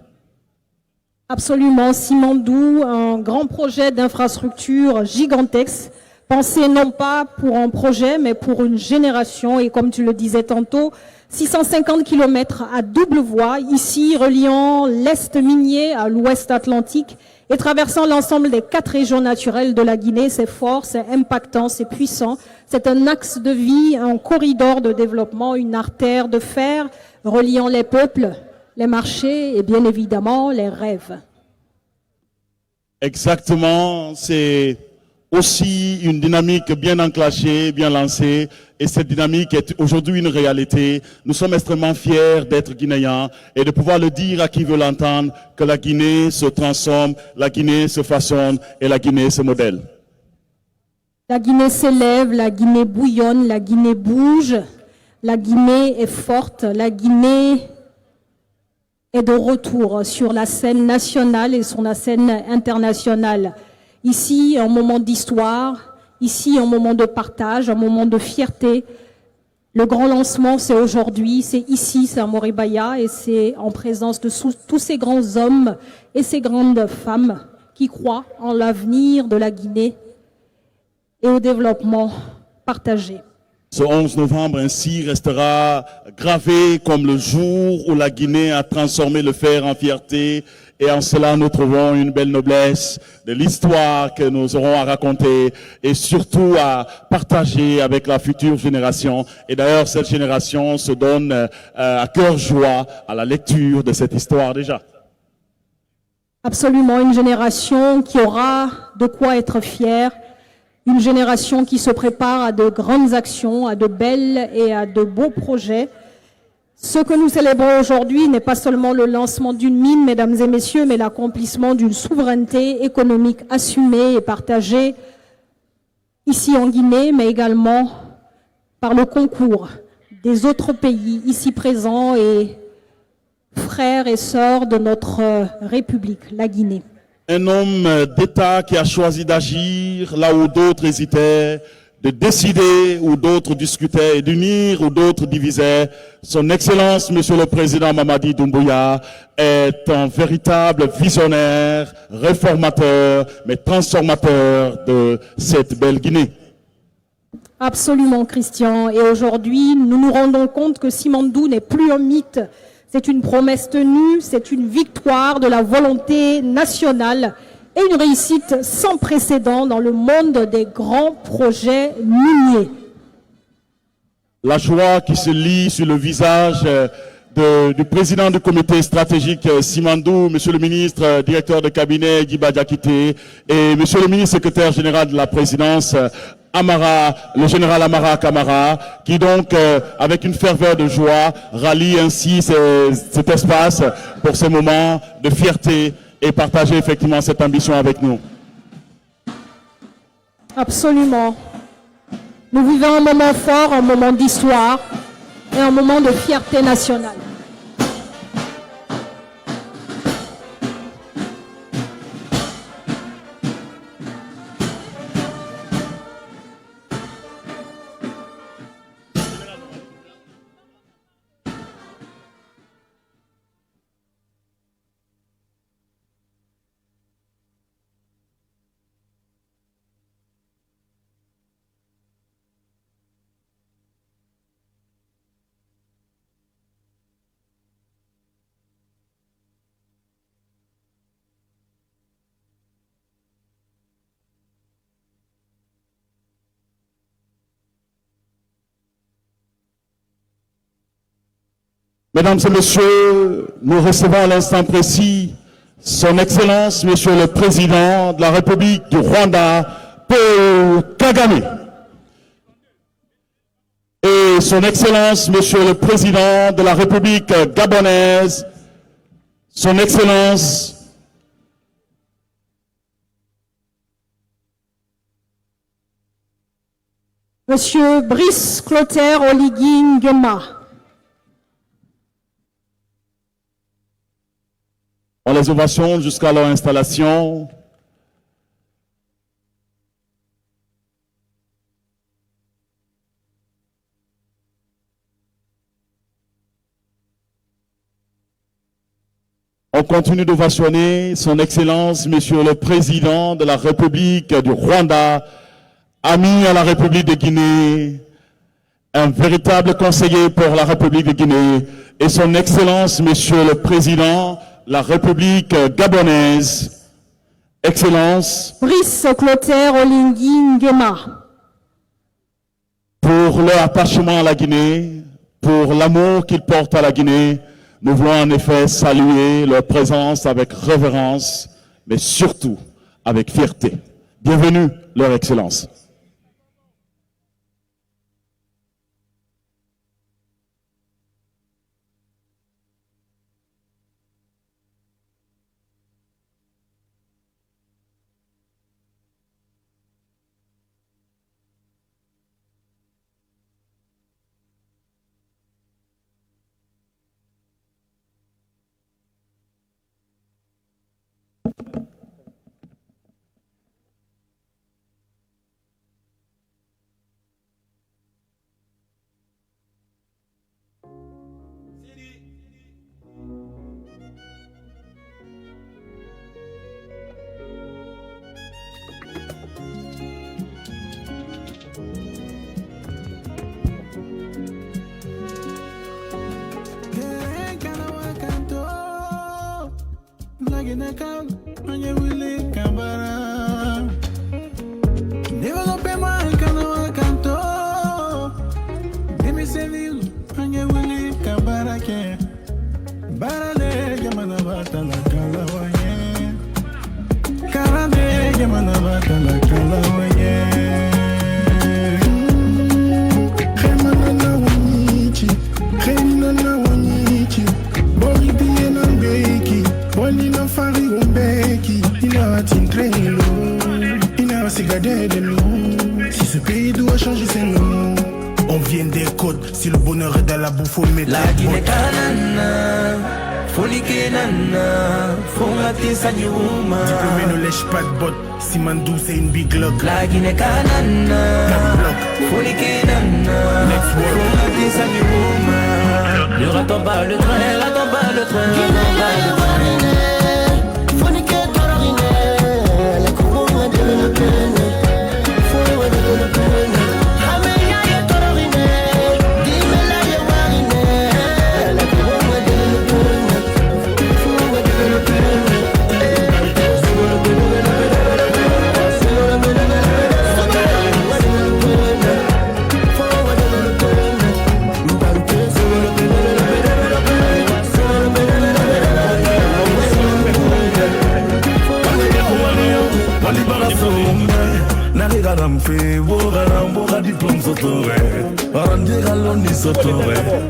Absolument, Simandou, un grand projet d'infrastructure gigantesque, pensé non pas pour un projet, mais pour une génération. Et comme tu le disais tantôt, 650 km à double voie, ici reliant l'Est minier à l'Ouest Atlantique et traversant l'ensemble des 4 régions naturelles de la Guinée. C'est fort, c'est impactant, c'est puissant. C'est un axe de vie, un corridor de développement, une artère de fer reliant les peuples, les marchés et bien évidemment les rêves. Exactement, c'est aussi une dynamique bien enclenchée, bien lancée, et cette dynamique est aujourd'hui une réalité. Nous sommes extrêmement fiers d'être Guinéens et de pouvoir le dire à qui veut l'entendre, que la Guinée se transforme, la Guinée se façonne et la Guinée se modèle. La Guinée s'élève, la Guinée bouillonne, la Guinée bouge, la Guinée est forte, la Guinée est de retour sur la scène nationale et sur la scène internationale. Ici, un moment d'histoire, ici, un moment de partage, un moment de fierté. Le grand lancement, c'est aujourd'hui, c'est ici, c'est à Moribaya, et c'est en présence de tous ces grands hommes et ces grandes femmes qui croient en l'avenir de la Guinée et au développement partagé. Ce 11 novembre ainsi restera gravé comme le jour où la Guinée a transformé le fer en fierté, et en cela nous trouvons une belle noblesse de l'histoire que nous aurons à raconter et surtout à partager avec la future génération. Et d'ailleurs cette génération se donne à cœur joie à la lecture de cette histoire déjà. Absolument, une génération qui aura de quoi être fière. Une génération qui se prépare à de grandes actions, à de belles et à de beaux projets. Ce que nous célébrons aujourd'hui n'est pas seulement le lancement d'une mine, mesdames et messieurs, mais l'accomplissement d'une souveraineté économique assumée et partagée ici en Guinée, mais également par le concours des autres pays ici présents et frères et sœurs de notre République, la Guinée. Un homme d'État qui a choisi d'agir là où d'autres hésitaient, de décider où d'autres discutaient et d'unir où d'autres divisaient. Son Excellence, Monsieur le Président Mamadi Doumbouya, est un véritable visionnaire, réformateur, mais transformateur de cette belle Guinée. Absolument, Christian. Et aujourd'hui, nous nous rendons compte que Simandou n'est plus un mythe. C'est une promesse tenue, c'est une victoire de la volonté nationale et une réussite sans précédent dans le monde des grands projets miniers. La joie qui se lit sur le visage du président du comité stratégique Simandou, monsieur le ministre, directeur de cabinet Guiba Diakité et monsieur le ministre secrétaire général de la présidence Amara, le général Amara Kamara, qui donc, avec une ferveur de joie, rallie ainsi cet espace pour ces moments de fierté et partager effectivement cette ambition avec nous. Absolument. Nous vivons un moment fort, un moment d'histoire et un moment de fierté nationale. Mesdames et messieurs, nous recevons à l'instant précis son Excellence, Monsieur le Président de la République du Rwanda, Paul Kagame. Et son Excellence, Monsieur le Président de la République gabonaise, son Excellence Monsieur Brice Clotaire Oligui Nguema. On les ovations jusqu'à leur installation. On continue d'ovationner son Excellence, Monsieur le Président de la République du Rwanda, ami à la République de Guinée, un véritable conseiller pour la République de Guinée, et son Excellence, Monsieur le Président la République gabonaise, Excellence, Brice Clotaire Oligui Nguema. Pour leur attachement à la Guinée, pour l'amour qu'ils portent à la Guinée, nous voulons en effet saluer leur présence avec révérence, mais surtout avec fierté. Bienvenue, Leur Excellence. Si ce pays doit changer ses noms, on vient des côtes. Si le bonheur est dans la bouffe, faut mettre la Guinée canana, folie kenana, fongati sanyuma. Diplômé ne lèche pas de bottes, si Mandou c'est une big lock. La Guinée canana, folie kenana, fongati sanyuma. Ne ratons pas le train, ratons pas le train, ratons pas le train.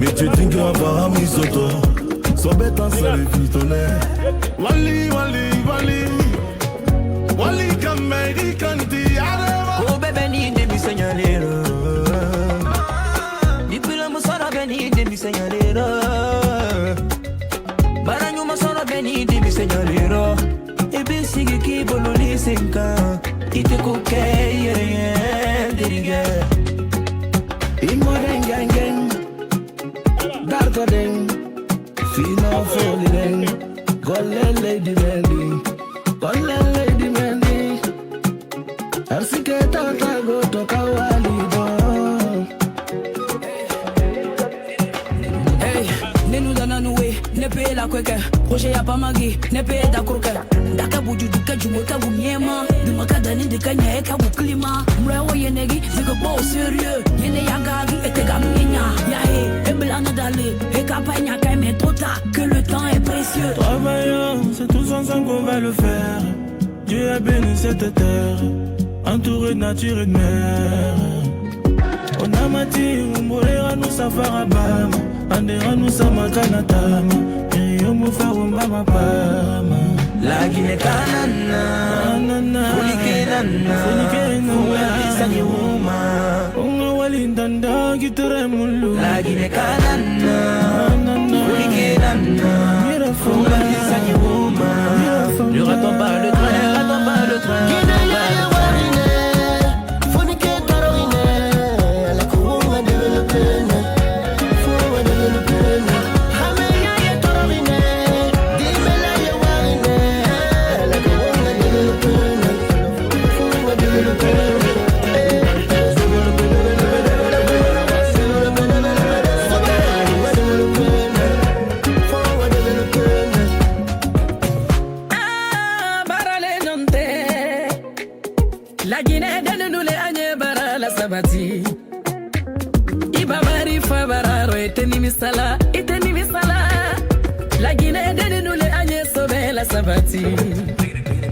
Mais tu dis qu'on va à Misoto. So bête en salle fitone. Wali, wali, wali. Wali kameri kanti areva. Oh bébé ni de mi señalero. Ni pila musara beni de mi señalero. Baranyo masara beni de mi señalero. Ebe sigi ki bololi senka. Ite kuke yere dirige. Imoren gang gang, darko deng, fino foli deng, golle lady Mandy, arsike tata go to kawali do. Hey, ne nous donne noué, ne paye la kweke, projet ya pas magi, ne paye da kurke. Daka buju duka jumo ka bumiema, de makadani de kanya e ka buklima. Mrewo yenegi, ziko bo sérieux, yene yagagi et te gaminya. Ya he, e blana dale, e kapanya ka me tota, que le temps est précieux. Travaillons, c'est tous ensemble qu'on va le faire. Dieu a béni cette terre, entouré de nature et de mer. On a mati, on mourra nous safarabama, andera nous samakanatama, et on me fait ma pama. La Guinée canana, folie kenana, fongati sanyuma. Onga walindanda gitere mulu. La Guinée canana, folie kenana, fongati sanyuma. Ne ratons pas le train, ratons pas le train. La Guinée donne nous les agnés bara la sabati. Ibabari fabararo eteni misala. La Guinée donne nous les agnés sauver la sabati.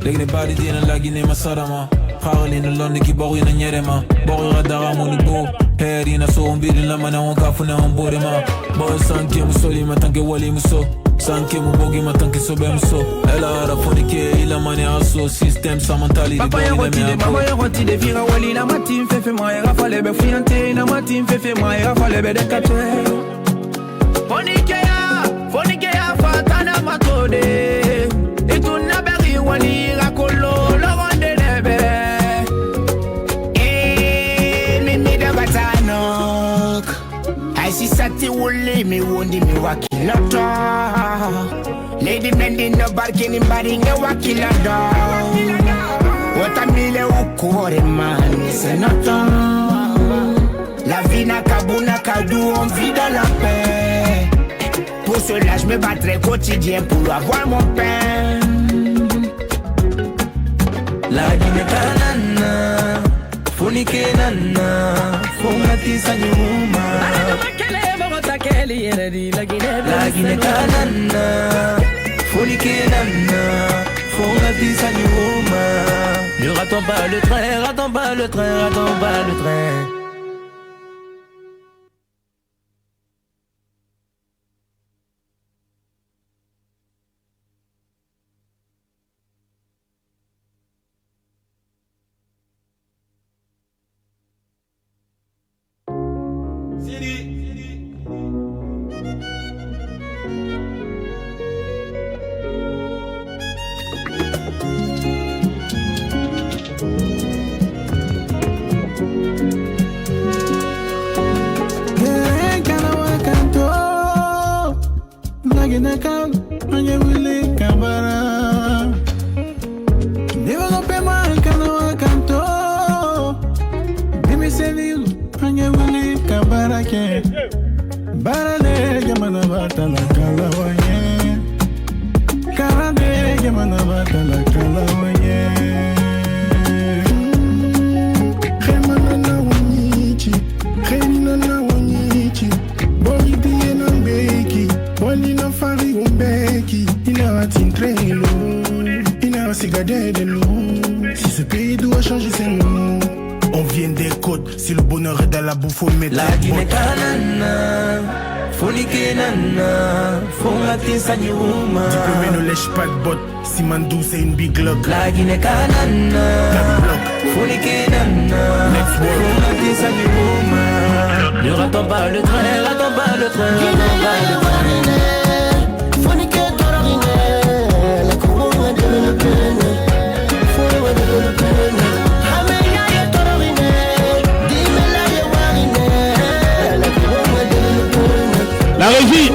Legni bari dina lagi ne masarama Khawali na londe ki bogu na nyerema Bogu radara moni bo Heri na so umbiri na mana wankafu na umbore ma Boy sanke musoli matanke wali muso Sanke mubogi matanke sobe muso Ela ara fonike ila mani aso System sa mentali Papa ya watide mama ya watide Vira wali na matim fefe ma ya rafale be fuyante Na matim fefe ma ya rafale be dekate Fonike ya fatana matode Ituna beri wali rakolo Loronde nebe Mimi de batanok Aisi sati wole mi wondi mi wakilata Lady Mendi no bargaining baringe wakilada Watamile ukore man c'est notre La vie n'a kabuna kadou on vit dans la paix Pour cela je me battrai quotidien pour avoir mon pain La Guinée kanana Funike nana Fungati sanyuma La Guinée kanana Funike nana Fungati sanyuma Ne ratons pas le train, ratons pas le train, ratons pas le train. Si ce pays doit changer ses noms, on vient des côtes. Si le bonheur est dans la bouffe, faut mettre la Guinée kanana, Funike nana, Fungati sanyuma. Diplômé ne lèche pas de bottes. Si Mandou c'est une big lock. La Guinée kanana, Funike nana, Fungati sanyuma. Ne ratons pas le train, ratons pas le train, ratons pas le train. La régie.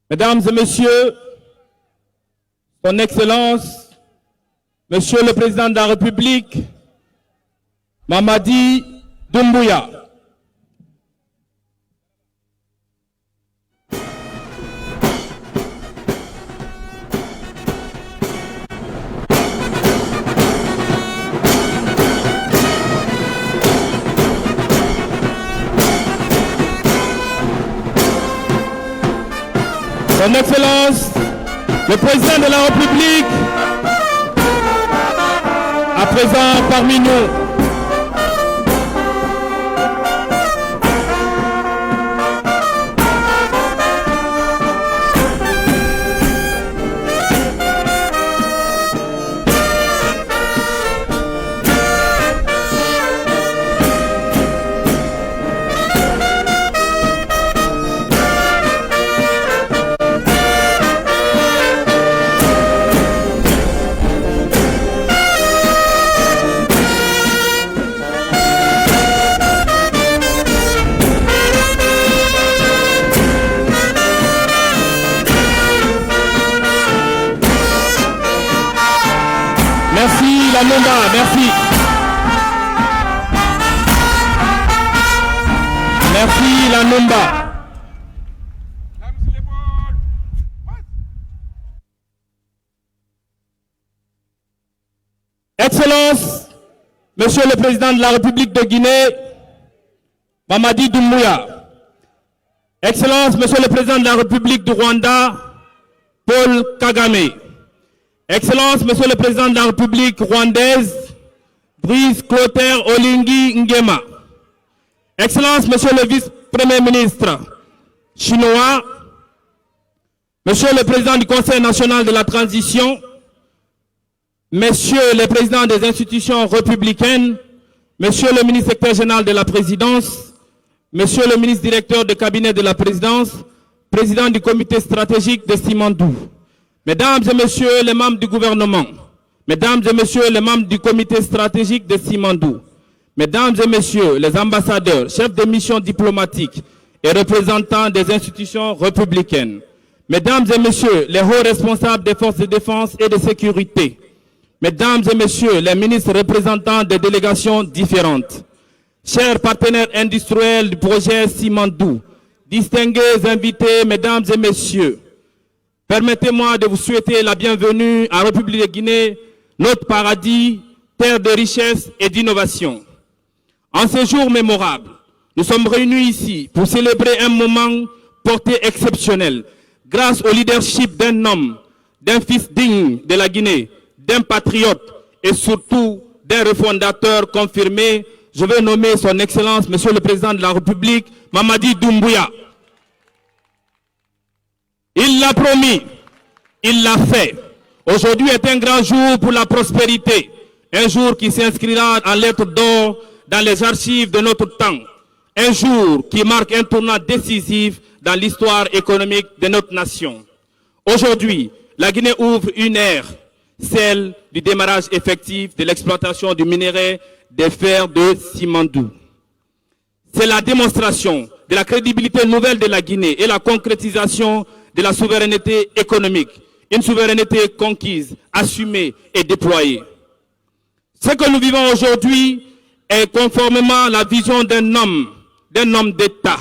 Mesdames et messieurs, Son Excellence, Monsieur le Président de la République, Mamadi Doumbouya. Son Excellence, le Président de la République, à présent parmi nous. Merci la Nomba, merci. Merci la Nomba. Monsieur le Président de la République de Guinée, Mamadi Doumbouya. Excellences, Monsieur le Président de la République du Rwanda, Paul Kagame. Excellences, Monsieur le Président de la République rwandaise, Brice Clotaire Olingi Nguema. Excellences, Monsieur le Vice-Premier ministre chinois, Monsieur le Président du Conseil national de la transition, Messieurs les présidents des institutions républicaines, Monsieur le ministre secrétaire général de la présidence, Monsieur le ministre directeur de cabinet de la présidence, président du comité stratégique de Simandou, Mesdames et Messieurs les membres du gouvernement, Mesdames et Messieurs les membres du comité stratégique de Simandou, Mesdames et Messieurs les ambassadeurs, chefs de mission diplomatiques et représentants des institutions républicaines, Mesdames et Messieurs les hauts responsables des forces de défense et de sécurité, Mesdames et Messieurs les ministres représentants des délégations différentes, chers partenaires industriels du projet Simandou, distingués invités, Mesdames et Messieurs, permettez-moi de vous souhaiter la bienvenue en République de Guinée, notre paradis, terre de richesse et d'innovation. En ce jour mémorable, nous sommes réunis ici pour célébrer un moment porté exceptionnel grâce au leadership d'un homme, d'un fils digne de la Guinée, d'un patriote et surtout d'un refondateur confirmé. Je vais nommer son Excellence, Monsieur le Président de la République, Mamadi Doumbouya. Il l'a promis, il l'a fait. Aujourd'hui est un grand jour pour la prospérité, un jour qui s'inscrira en lettres d'or dans les archives de notre temps, un jour qui marque un tournant décisif dans l'histoire économique de notre nation. Aujourd'hui, la Guinée ouvre une ère, celle du démarrage effectif de l'exploitation du minerai des fers de Simandou. C'est la démonstration de la crédibilité nouvelle de la Guinée et la concrétisation de la souveraineté économique, une souveraineté conquise, assumée et déployée. Ce que nous vivons aujourd'hui est conformément à la vision d'un homme d'État,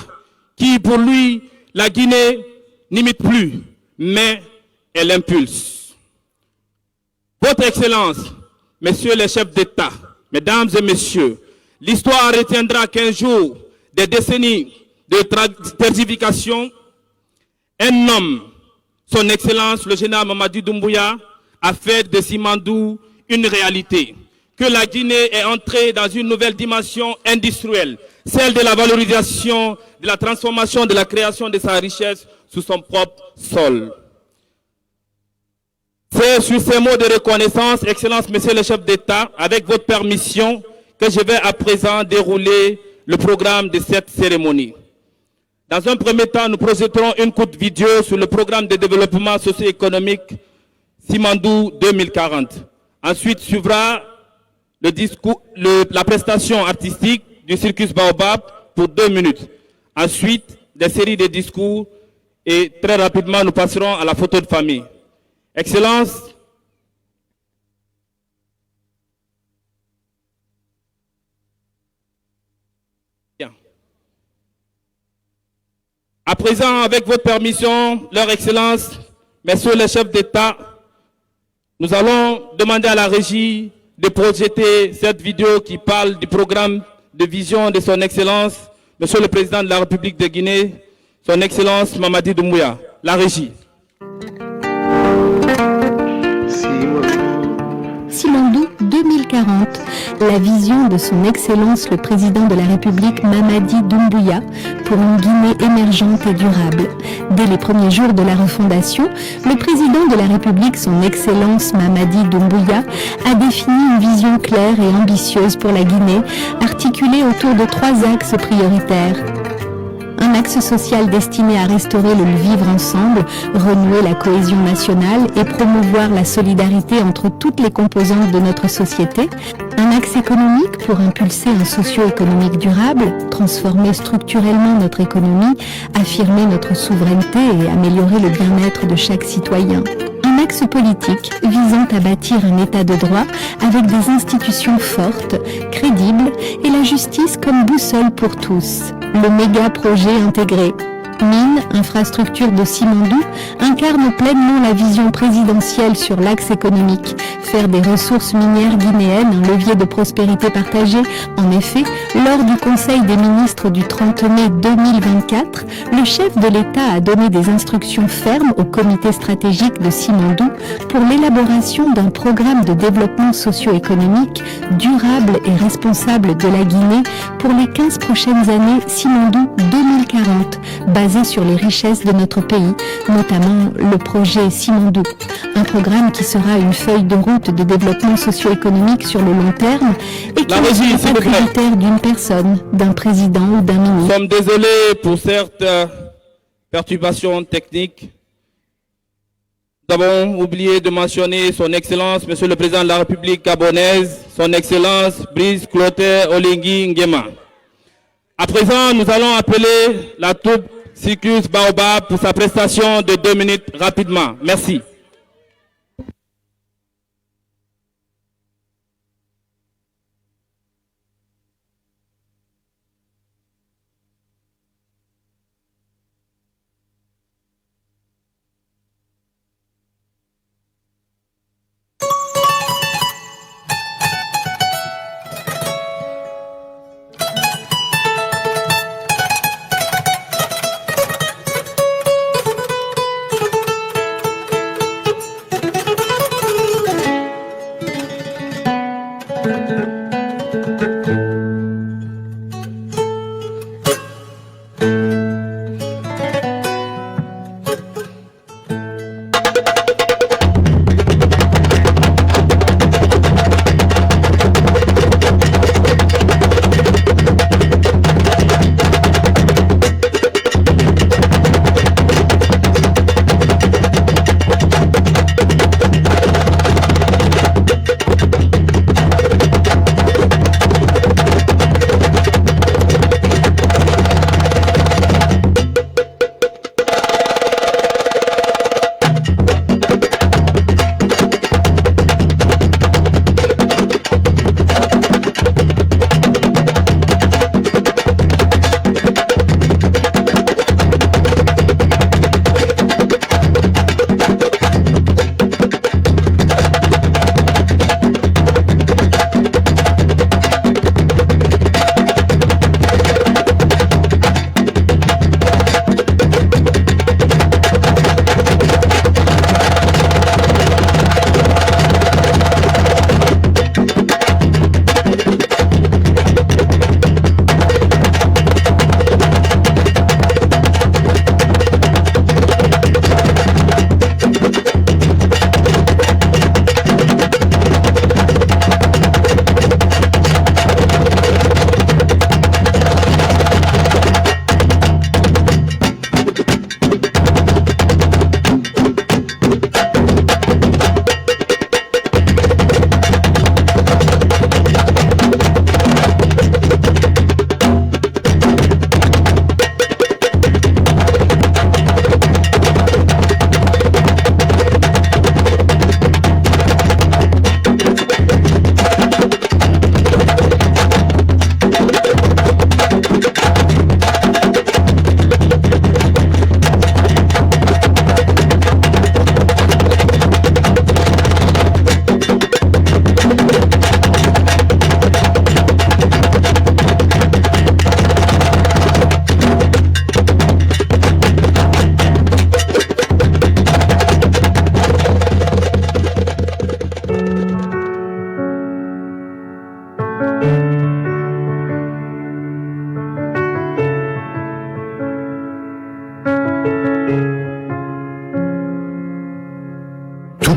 qui pour lui, la Guinée n'imite plus, mais elle impulse. Votre Excellence, Messieurs les chefs d'État, Mesdames et Messieurs, l'histoire retiendra qu'un jour, des décennies de tergification, un homme, son Excellence, le général Mamadi Doumbouya, a fait de Simandou une réalité. Que la Guinée est entrée dans une nouvelle dimension industrielle, celle de la valorisation, de la transformation, de la création de sa richesse sous son propre sol. C'est sur ces mots de reconnaissance, Excellences, Messieurs les chefs d'État, avec votre permission, que je vais à présent dérouler le programme de cette cérémonie. Dans un premier temps, nous projetterons une courte vidéo sur le programme de développement socio-économique Simandou 2040. Ensuite suivra la prestation artistique du Circus Baobab pour 2 minutes. Ensuite, des séries de discours et très rapidement, nous passerons à la photo de famille. Excellences, bien. À présent, avec votre permission, Leur Excellence, Messieurs les chefs d'État, nous allons demander à la régie de projeter cette vidéo qui parle du programme de vision de son Excellence, Monsieur le Président de la République de Guinée, son Excellence Mamadi Doumbouya. La régie. Simandou 2040, la vision de son Excellence le Président de la République Mamadi Doumbouya pour une Guinée émergente et durable. Dès les premiers jours de la refondation, le Président de la République, son Excellence Mamadi Doumbouya, a défini une vision claire et ambitieuse pour la Guinée, articulée autour de 3 axes prioritaires. Un axe social destiné à restaurer le vivre ensemble, renouer la cohésion nationale et promouvoir la solidarité entre toutes les composantes de notre société. Un axe économique pour impulser un socio-économique durable, transformer structurellement notre économie, affirmer notre souveraineté et améliorer le bien-être de chaque citoyen. Un axe politique visant à bâtir un état de droit avec des institutions fortes, crédibles et la justice comme boussole pour tous. Le méga projet intégré. mines, infrastructures de Simandou incarne pleinement la vision présidentielle sur l'axe économique. Faire des ressources minières guinéennes un levier de prospérité partagée. En effet, lors du Conseil des ministres du 30 mai 2024, le chef de l'État a donné des instructions fermes au comité stratégique de Simandou pour l'élaboration d'un programme de développement socio-économique durable et responsable de la Guinée pour les 15 prochaines années Simandou 2040, basé sur les richesses de notre pays, notamment le projet Simandou. Un programme qui sera une feuille de route de développement socio-économique sur le long terme et qui ne sera pas tributaire d'une personne, d'un président ou d'un ministre. Nous sommes désolés pour certaines perturbations techniques. Nous avons oublié de mentionner son Excellence, Monsieur le Président de la République gabonaise, son Excellence Brice Clotaire Oligui Nguema. À présent, nous allons appeler la troupe Circus Baobab pour sa prestation de 2 minutes rapidement. Merci.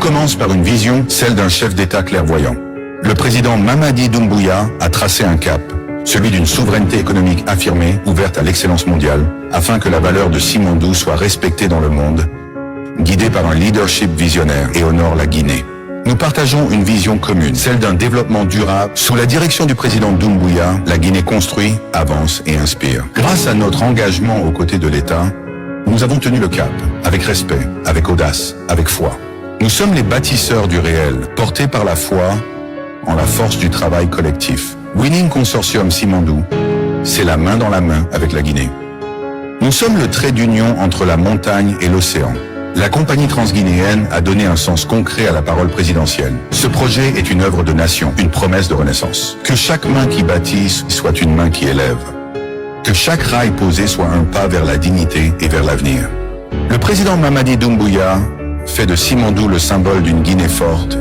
commence par une vision, celle d'un chef d'État clairvoyant. Le président Mamadi Doumbouya a tracé un cap, celui d'une souveraineté économique affirmée, ouverte à l'excellence mondiale, afin que la valeur de Simandou soit respectée dans le monde, guidée par un leadership visionnaire et honore la Guinée. Nous partageons une vision commune, celle d'un développement durable. Sous la direction du président Doumbouya, la Guinée construit, avance et inspire. Grâce à notre engagement aux côtés de l'État, nous avons tenu le cap, avec respect, avec audace, avec foi. Nous sommes les bâtisseurs du réel, portés par la foi en la force du travail collectif. Winning Consortium Simandou, c'est la main dans la main avec la Guinée. Nous sommes le trait d'union entre la montagne et l'océan. La compagnie transguinéenne a donné un sens concret à la parole présidentielle. Ce projet est une œuvre de nation, une promesse de renaissance. Que chaque main qui bâtisse soit une main qui élève. Que chaque rail posé soit un pas vers la dignité et vers l'avenir. Le président Mamadi Doumbouya fait de Simandou le symbole d'une Guinée forte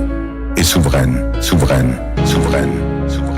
et souveraine, souveraine, souveraine, souveraine.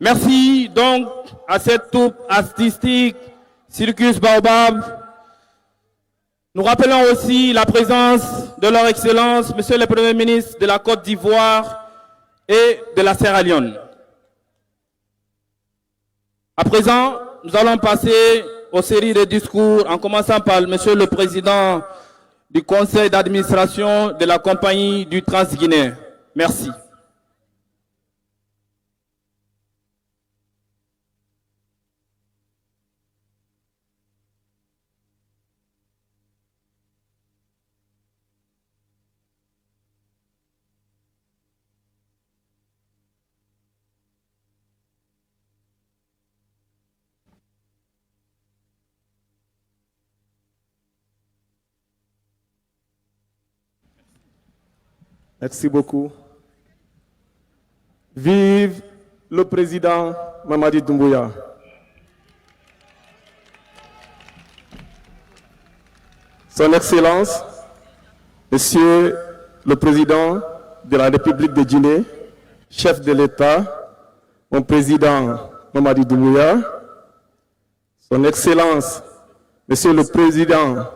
Merci donc à cette troupe artistique Circus Baobab. Nous rappelons aussi la présence de leur Excellence, Monsieur le Premier ministre de la Côte d'Ivoire et de la Sierra Leone. À présent, nous allons passer aux séries de discours, en commençant par Monsieur le Président du Conseil d'administration de la Compagnie du Transguinéen. Merci. Merci beaucoup. Vive le président Mamadi Doumbouya. Son Excellence, Monsieur le Président de la République de Guinée, chef de l'État, mon président Mamadi Doumbouya, Son Excellence, Monsieur le Président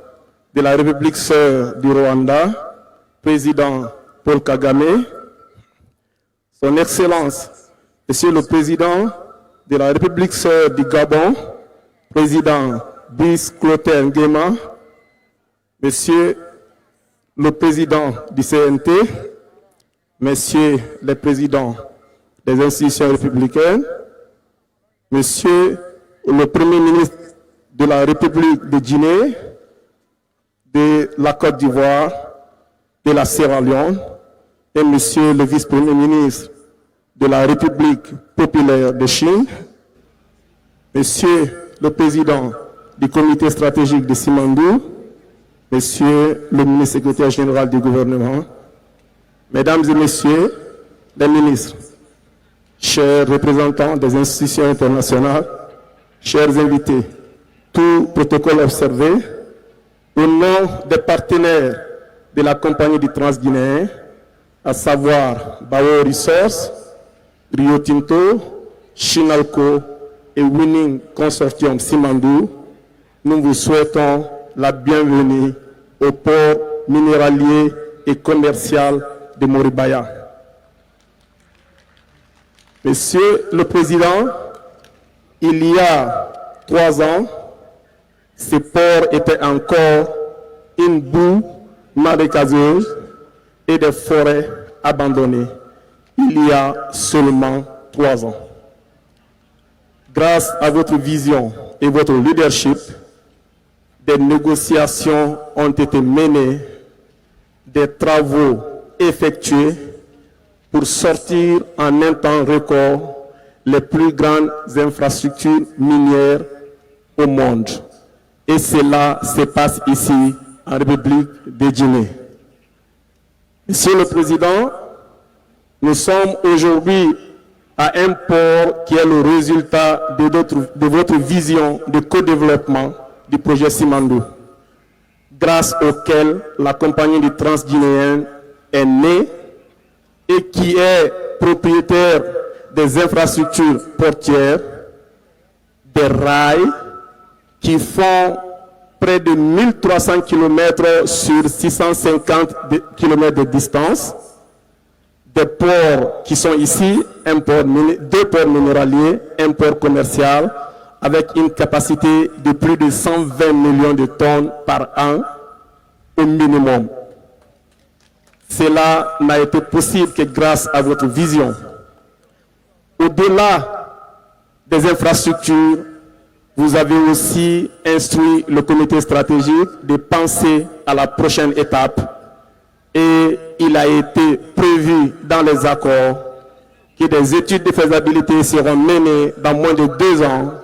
de la République sœur du Rwanda, Président Paul Kagame, Son Excellence, Monsieur le Président de la République sœur du Gabon, Président Brice Clotaire Nguema, Monsieur le Président du CNT, Messieurs les Présidents des institutions républicaines, Monsieur le Premier ministre de la République de Guinée, de la Côte d'Ivoire, de la Sierra Leone et Monsieur le vice-premier ministre de la République populaire de Chine, Monsieur le président du comité stratégique de Simandou, Monsieur le ministre secrétaire général du gouvernement, Mesdames et Messieurs les ministres, chers représentants des institutions internationales, chers invités, tout protocole observé, au nom des partenaires de la compagnie du Transguinéen, à savoir Bao Resources, Rio Tinto, Chinalco et Winning Consortium Simandou, nous vous souhaitons la bienvenue au port minéralier et commercial de Moribaya. Monsieur le Président, il y a 3 ans, ce port était encore une boue marécageuse et des forêts abandonnées. Il y a seulement 3 ans. Grâce à votre vision et votre leadership, des négociations ont été menées, des travaux effectués pour sortir en un temps record les plus grandes infrastructures minières au monde. Et cela se passe ici, en République de Guinée. Monsieur le Président, nous sommes aujourd'hui à un port qui est le résultat de votre vision de co-développement du projet Simandou, grâce auquel la compagnie du Transguinéen est née et qui est propriétaire des infrastructures portières, des rails qui font près de 1300 km sur 650 km de distance, des ports qui sont ici, 2 ports minéraliers, un port commercial, avec une capacité de plus de 120 millions de tonnes par an au minimum. Cela n'a été possible que grâce à votre vision. Au-delà des infrastructures, vous avez aussi instruit le comité stratégique de penser à la prochaine étape et il a été prévu dans les accords que des études de faisabilité seront menées dans moins de 2 ans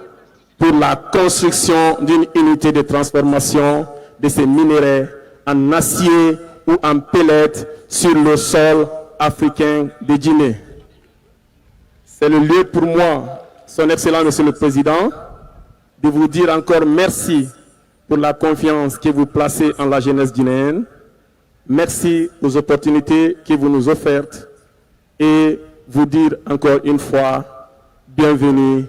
pour la construction d'une unité de transformation de ces minéraux en acier ou en pellets sur le sol africain de Guinée. C'est le lieu pour moi, Son Excellence Monsieur le Président, de vous dire encore merci pour la confiance que vous placez en la jeunesse guinéenne. Merci aux opportunités que vous nous offrent et vous dire encore une fois, bienvenue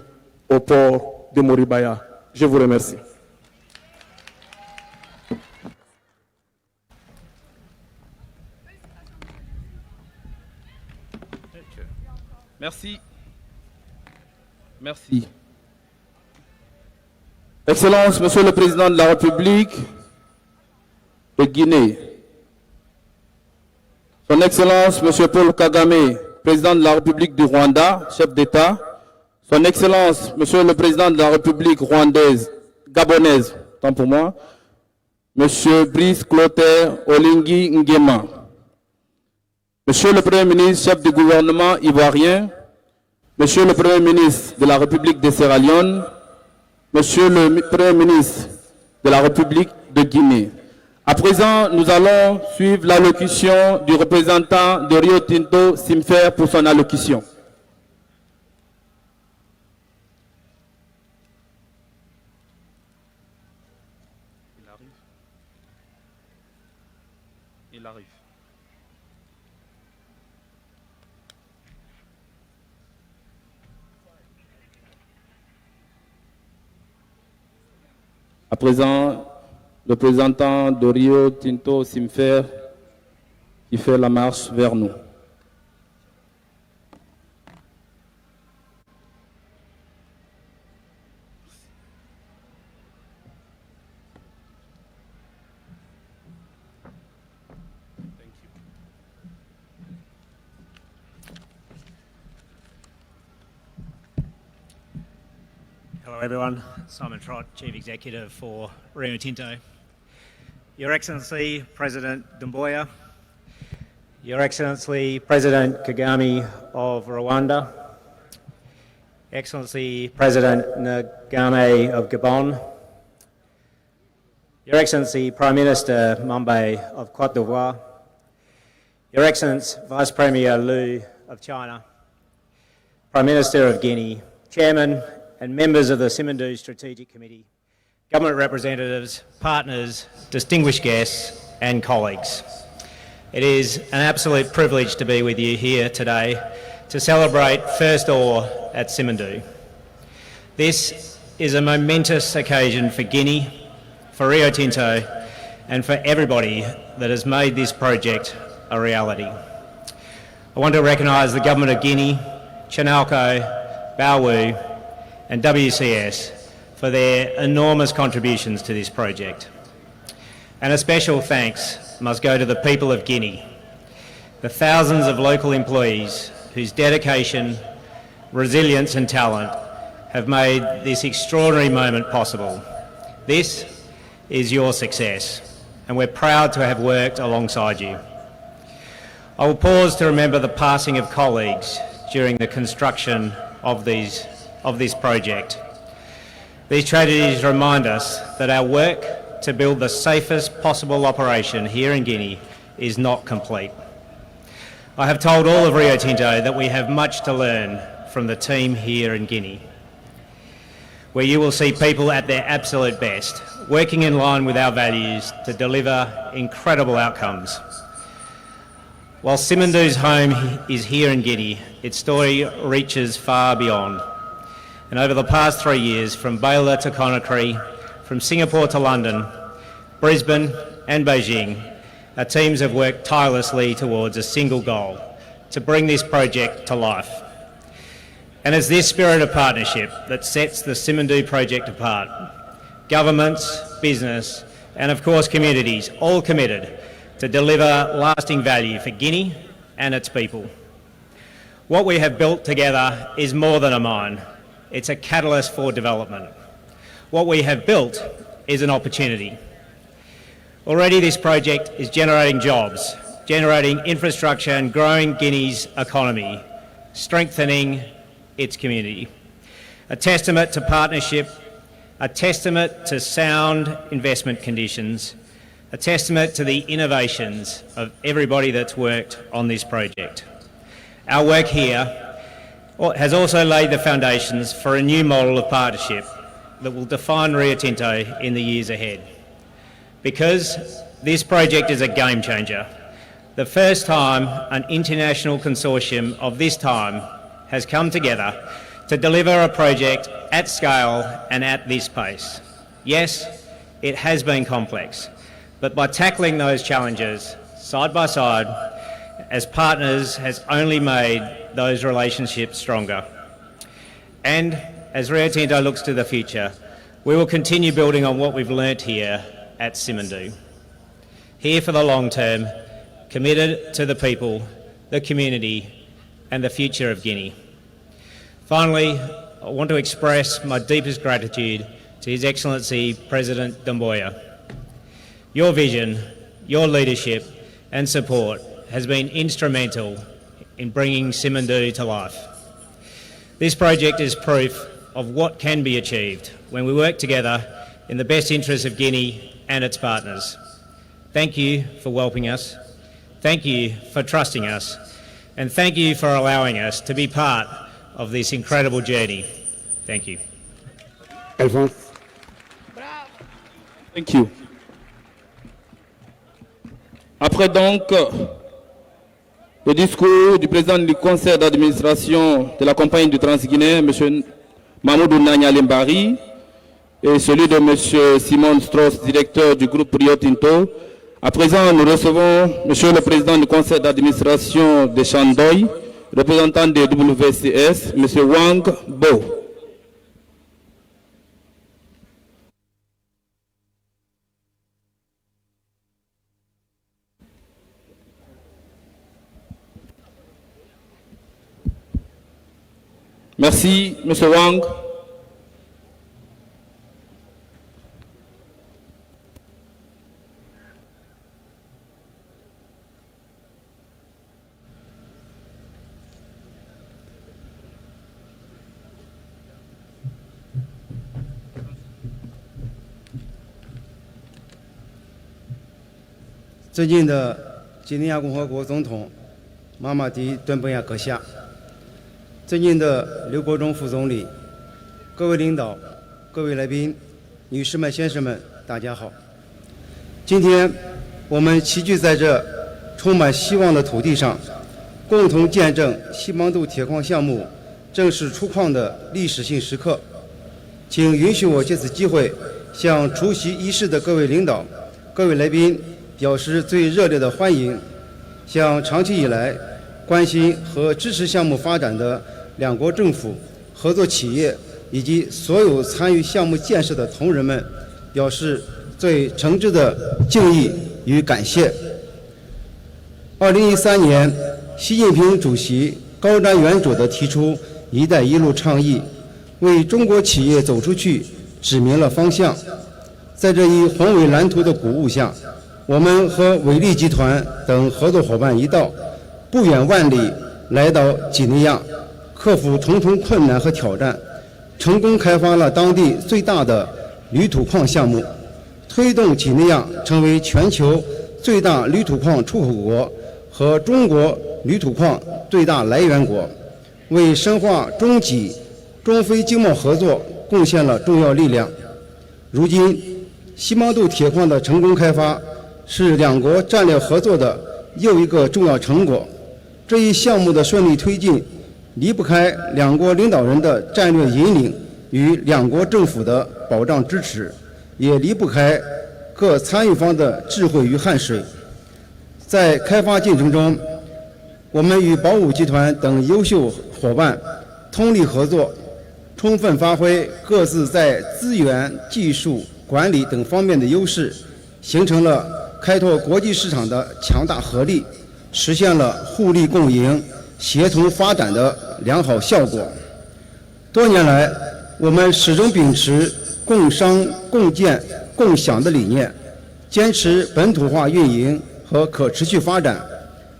au port de Moribaya. Je vous remercie. Merci. Merci. Excellence, Monsieur le Président de la République de Guinée, Son Excellence, Monsieur Paul Kagame, Président de la République du Rwanda, chef d'État, Son Excellence, Monsieur le Président de la République rwandaise, gabonaise, tant pour moi, Monsieur Brice Clotaire Olingi Nguema, Monsieur le Premier ministre, chef du gouvernement ivoirien, Monsieur le Premier ministre de la République de Sierra Leone, Monsieur le Premier ministre de la République de Guinée. À présent, nous allons suivre l'allocution du représentant de Rio Tinto, Simfer, pour son allocution. Il arrive. À présent, le représentant de Rio Tinto, Simfer, qui fait la marche vers nous. Hello everyone, Simon Trott, Chief Executive for Rio Tinto. Your Excellency, President Doumbouya, Your Excellency President Kagame of Rwanda, Excellency President Kagame of Gabon, Your Excellency Prime Minister Mbaye of Côte d'Ivoire, Your Excellency Vice Premier Liu of China, Prime Minister of Guinea, Chairman and members of the Simandou Strategic Committee, government representatives, partners, distinguished guests and colleagues. It is an absolute privilege to be with you here today to celebrate first ore at Simandou. This is a momentous occasion for Guinea, for Rio Tinto and for everybody that has made this project a reality. I want to recognise the Government of Guinea, Chinalco, Baowu and WCS for their enormous contributions to this project. And a special thanks must go to the people of Guinea, the thousands of local employees whose dedication, resilience and talent have made this extraordinary moment possible. This is your success, and we're proud to have worked alongside you. I will pause to remember the passing of colleagues during the construction of this project. These tragedies remind us that our work to build the safest possible operation here in Guinea is not complete. I have told all of Rio Tinto that we have much to learn from the team here in Guinea, where you will see people at their absolute best, working in line with our values to deliver incredible outcomes. While Simandou's home is here in Guinea, its story reaches far beyond. And over the past 3 years, from Baila to Conakry, from Singapore to London, Brisbane and Beijing, our teams have worked tirelessly towards a single goal, to bring this project to life. And it's this spirit of partnership that sets the Simandou project apart. Governments, business and of course communities, all committed to deliver lasting value for Guinea and its people. What we have built together is more than a mine. It's a catalyst for development. What we have built is an opportunity. Already this project is generating jobs, generating infrastructure and growing Guinea's economy, strengthening its community. A testament to partnership, a testament to sound investment conditions, a testament to the innovations of everybody that's worked on this project. Our work here has also laid the foundations for a new model of partnership that will define Rio Tinto in the years ahead. Because this project is a game changer. The first time an international consortium of this time has come together to deliver a project at scale and at this pace. Yes, it has been complex, but by tackling those challenges side by side as partners has only made those relationships stronger. And as Rio Tinto looks to the future, we will continue building on what we've learnt here at Simandou. Here for the long term, committed to the people, the community and the future of Guinea. Finally, I want to express my deepest gratitude to His Excellency President Doumbouya. Your vision, your leadership and support has been instrumental in bringing Simandou to life. This project is proof of what can be achieved when we work together in the best interests of Guinea and its partners. Thank you for welcoming us, thank you for trusting us, and thank you for allowing us to be part of this incredible journey. Thank you. Alphonse. Thank you. Après donc le discours du président du conseil d'administration de la compagnie du Transguinéen, M. Mamoudou Nanya Lembari, et celui de M. Simon Strauss, directeur du groupe Rio Tinto. À présent, nous recevons M. le président du conseil d'administration de Chandoy, représentant de WCS, M. Wang Bo. Merci, M. Wang. 尊敬的几内亚共和国总统马马迪·敦布亚阁下，尊敬的刘国中副总理，各位领导，各位来宾，女士们、先生们，大家好。今天我们齐聚在这充满希望的土地上，共同见证西芒渡铁矿项目正式出矿的历史性时刻。请允许我借此机会向出席仪式的各位领导、各位来宾表示最热烈的欢迎，向长期以来关心和支持项目发展的两国政府、合作企业以及所有参与项目建设的同仁们表示最诚挚的敬意与感谢。2013年，习近平主席高瞻远瞩地提出“一带一路”倡议，为中国企业走出去指明了方向。在这一宏伟蓝图的鼓舞下，我们和伟力集团等合作伙伴一道，不远万里来到几内亚，克服重重困难和挑战，成功开发了当地最大的铝土矿项目，推动几内亚成为全球最大铝土矿出口国和中国铝土矿最大来源国，为深化中几、中非经贸合作贡献了重要力量。如今，西芒渡铁矿的成功开发是两国战略合作的又一个重要成果。这一项目的顺利推进，离不开两国领导人的战略引领与两国政府的保障支持，也离不开各参与方的智慧与汗水。在开发进程中，我们与宝武集团等优秀伙伴通力合作，充分发挥各自在资源、技术、管理等方面的优势，形成了开拓国际市场的强大合力，实现了互利共赢、协同发展的良好效果。多年来，我们始终秉持共商、共建、共享的理念，坚持本土化运营和可持续发展，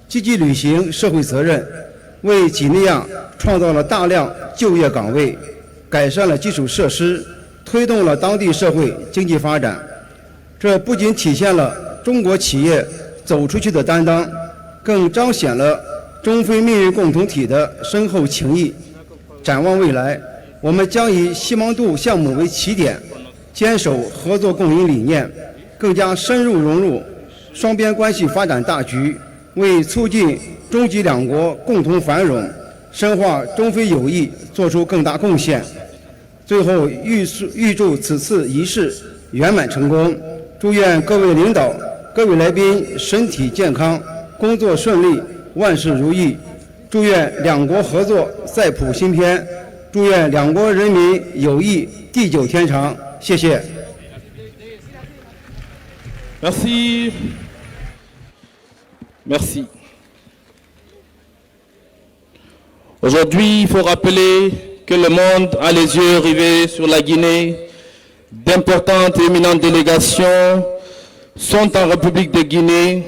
积极履行社会责任，为几内亚创造了大量就业岗位，改善了基础设施，推动了当地社会经济发展。这不仅体现了中国企业走出去的担当，更彰显了中非命运共同体的深厚情谊。展望未来，我们将以西芒渡项目为起点，坚守合作共赢理念，更加深入融入双边关系发展大局，为促进中几两国共同繁荣、深化中非友谊做出更大贡献。最后，预祝此次仪式圆满成功，祝愿各位领导、各位来宾身体健康，工作顺利，万事如意。祝愿两国合作再谱新篇，祝愿两国人民友谊地久天长。谢谢。Merci. Merci. Aujourd'hui, il faut rappeler que le monde a les yeux rivés sur la Guinée. D'importantes et éminentes délégations sont en République de Guinée,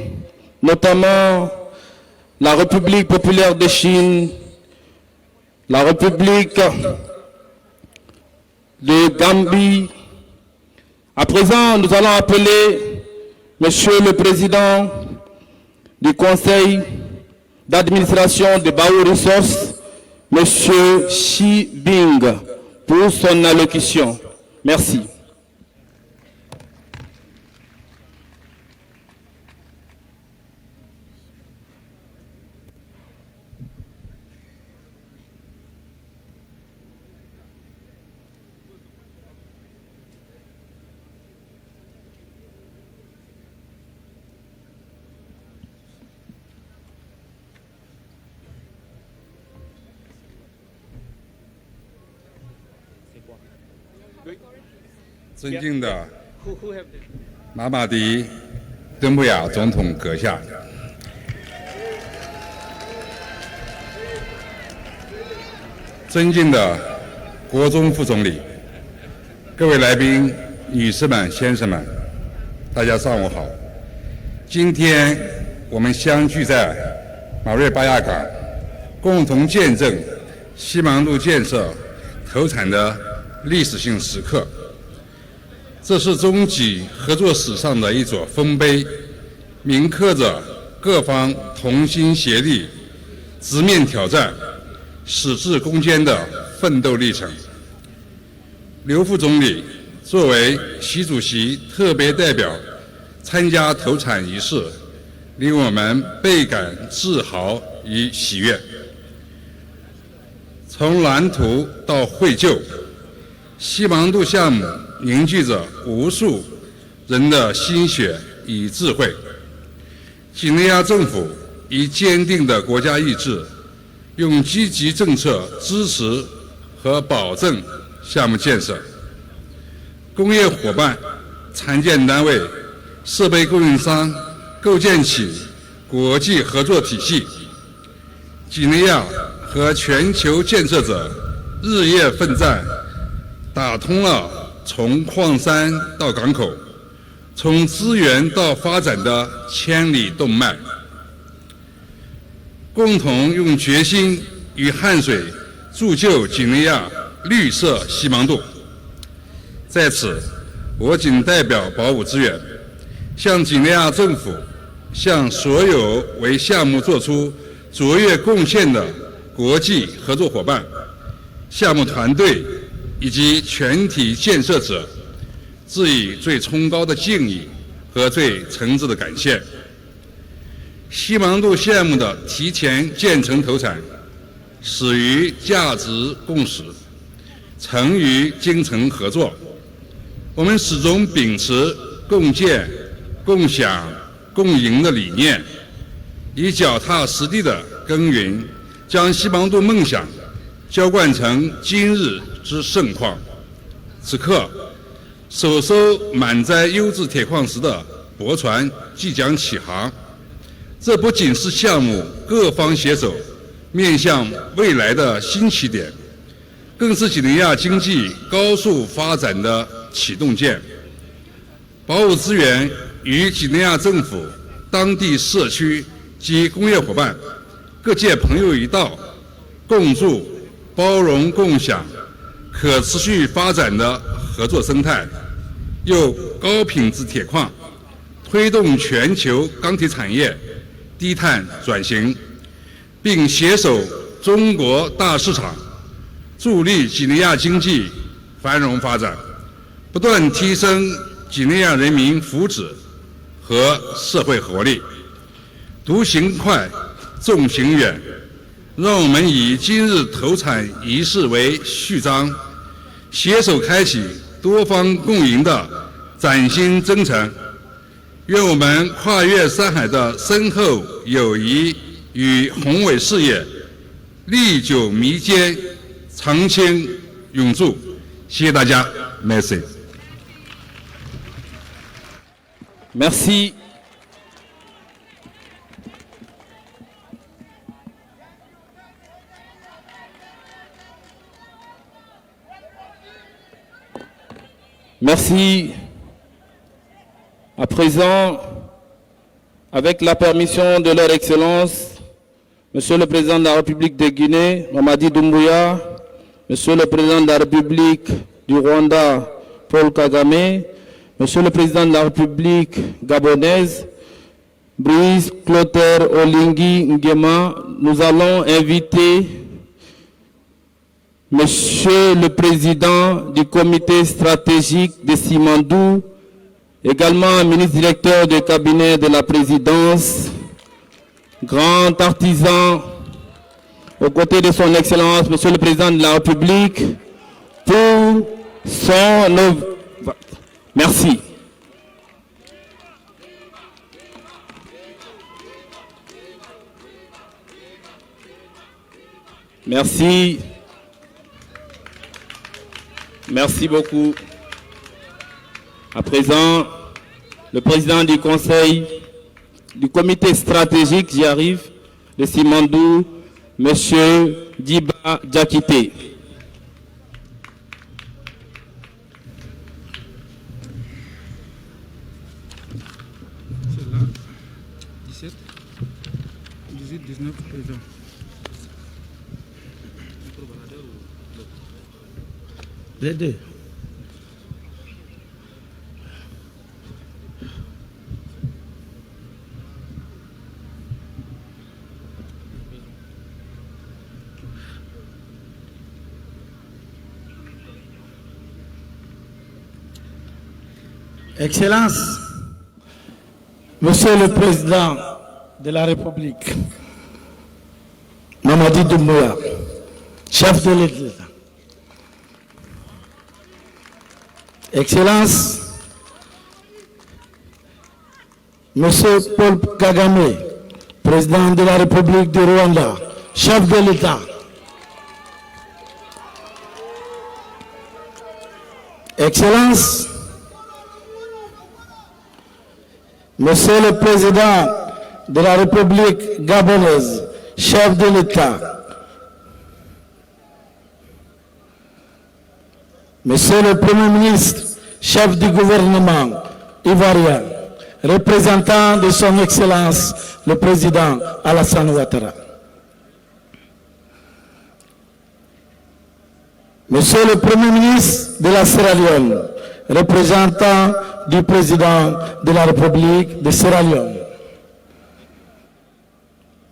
notamment la République populaire de Chine, la République de Gambie. À présent, nous allons appeler Monsieur le Président du Conseil d'administration de Baowu Resources, Monsieur Xi Bing, pour son allocution. Merci.尊敬的马马迪·敦布亚总统阁下，尊敬的国中副总理，各位来宾、女士们、先生们，大家上午好。今天我们相聚在马瑞巴亚港，共同见证西芒渡建设投产的历史性时刻。这是中几合作史上的一座丰碑，铭刻着各方同心协力、直面挑战、矢志攻坚的奋斗历程。刘副总理作为习主席特别代表参加投产仪式，令我们倍感自豪与喜悦。从蓝图到绘就，西芒度项目凝聚着无数人的心血与智慧。几内亚政府以坚定的国家意志，用积极政策支持和保证项目建设。工业伙伴、产建单位、设备供应商构建起国际合作体系。几内亚和全球建设者日夜奋战，打通了从矿山到港口、从资源到发展的千里动脉，共同用决心与汗水铸就几内亚绿色西芒度。在此，我谨代表保五资源，向几内亚政府、向所有为项目做出卓越贡献的国际合作伙伴、项目团队以及全体建设者，致以最崇高的敬意和最诚挚的感谢。西芒度项目的提前建成投产，始于价值共识，成于精诚合作。我们始终秉持共建、共享、共赢的理念，以脚踏实地的耕耘，将西芒度梦想浇灌成今日之盛况。此刻，首艘满载优质铁矿石的驳船即将起航，这不仅是项目各方携手面向未来的新起点，更是几内亚经济高速发展的启动键。保五资源与几内亚政府、当地社区及工业伙伴、各界朋友一道，共筑包容共享、可持续发展的合作生态，用高品质铁矿推动全球钢铁产业低碳转型，并携手中国大市场，助力几内亚经济繁荣发展，不断提升几内亚人民福祉和社会活力。独行快，众行远，让我们以今日投产仪式为序章，携手开启多方共赢的崭新征程。愿我们跨越山海的深厚友谊与宏伟事业历久弥坚，长青永驻。谢谢大家 ，Merci。Merci. Merci. À présent, avec la permission de leur Excellence, Monsieur le Président de la République de Guinée, Mamadi Doumbouya, Monsieur le Président de la République du Rwanda, Paul Kagame, Monsieur le Président de la République gabonaise, Brice Clotaire Olingi Nguema, nous allons inviter Monsieur le Président du Comité stratégique de Simandou, également ministre directeur du cabinet de la présidence, grand artisan, aux côtés de son Excellence, Monsieur le Président de la République, pour son... Merci. Merci. Merci beaucoup. À présent, le président du conseil, du comité stratégique, j'y arrive, de Simandou, Monsieur Diba Diakité. C'est là, 17, 18, 19, président. Les deux. Excellences, Monsieur le Président de la République, Mamadi Doumbouya, chef de l'État. Excellences, Monsieur Paul Kagame, Président de la République du Rwanda, chef de l'État. Excellences, Monsieur le Président de la République gabonaise, chef de l'État. Monsieur le Premier ministre, chef du gouvernement ivoirien, représentant de son Excellence le Président Alassane Ouattara. Monsieur le Premier ministre de la Sierra Leone, représentant du Président de la République de Sierra Leone.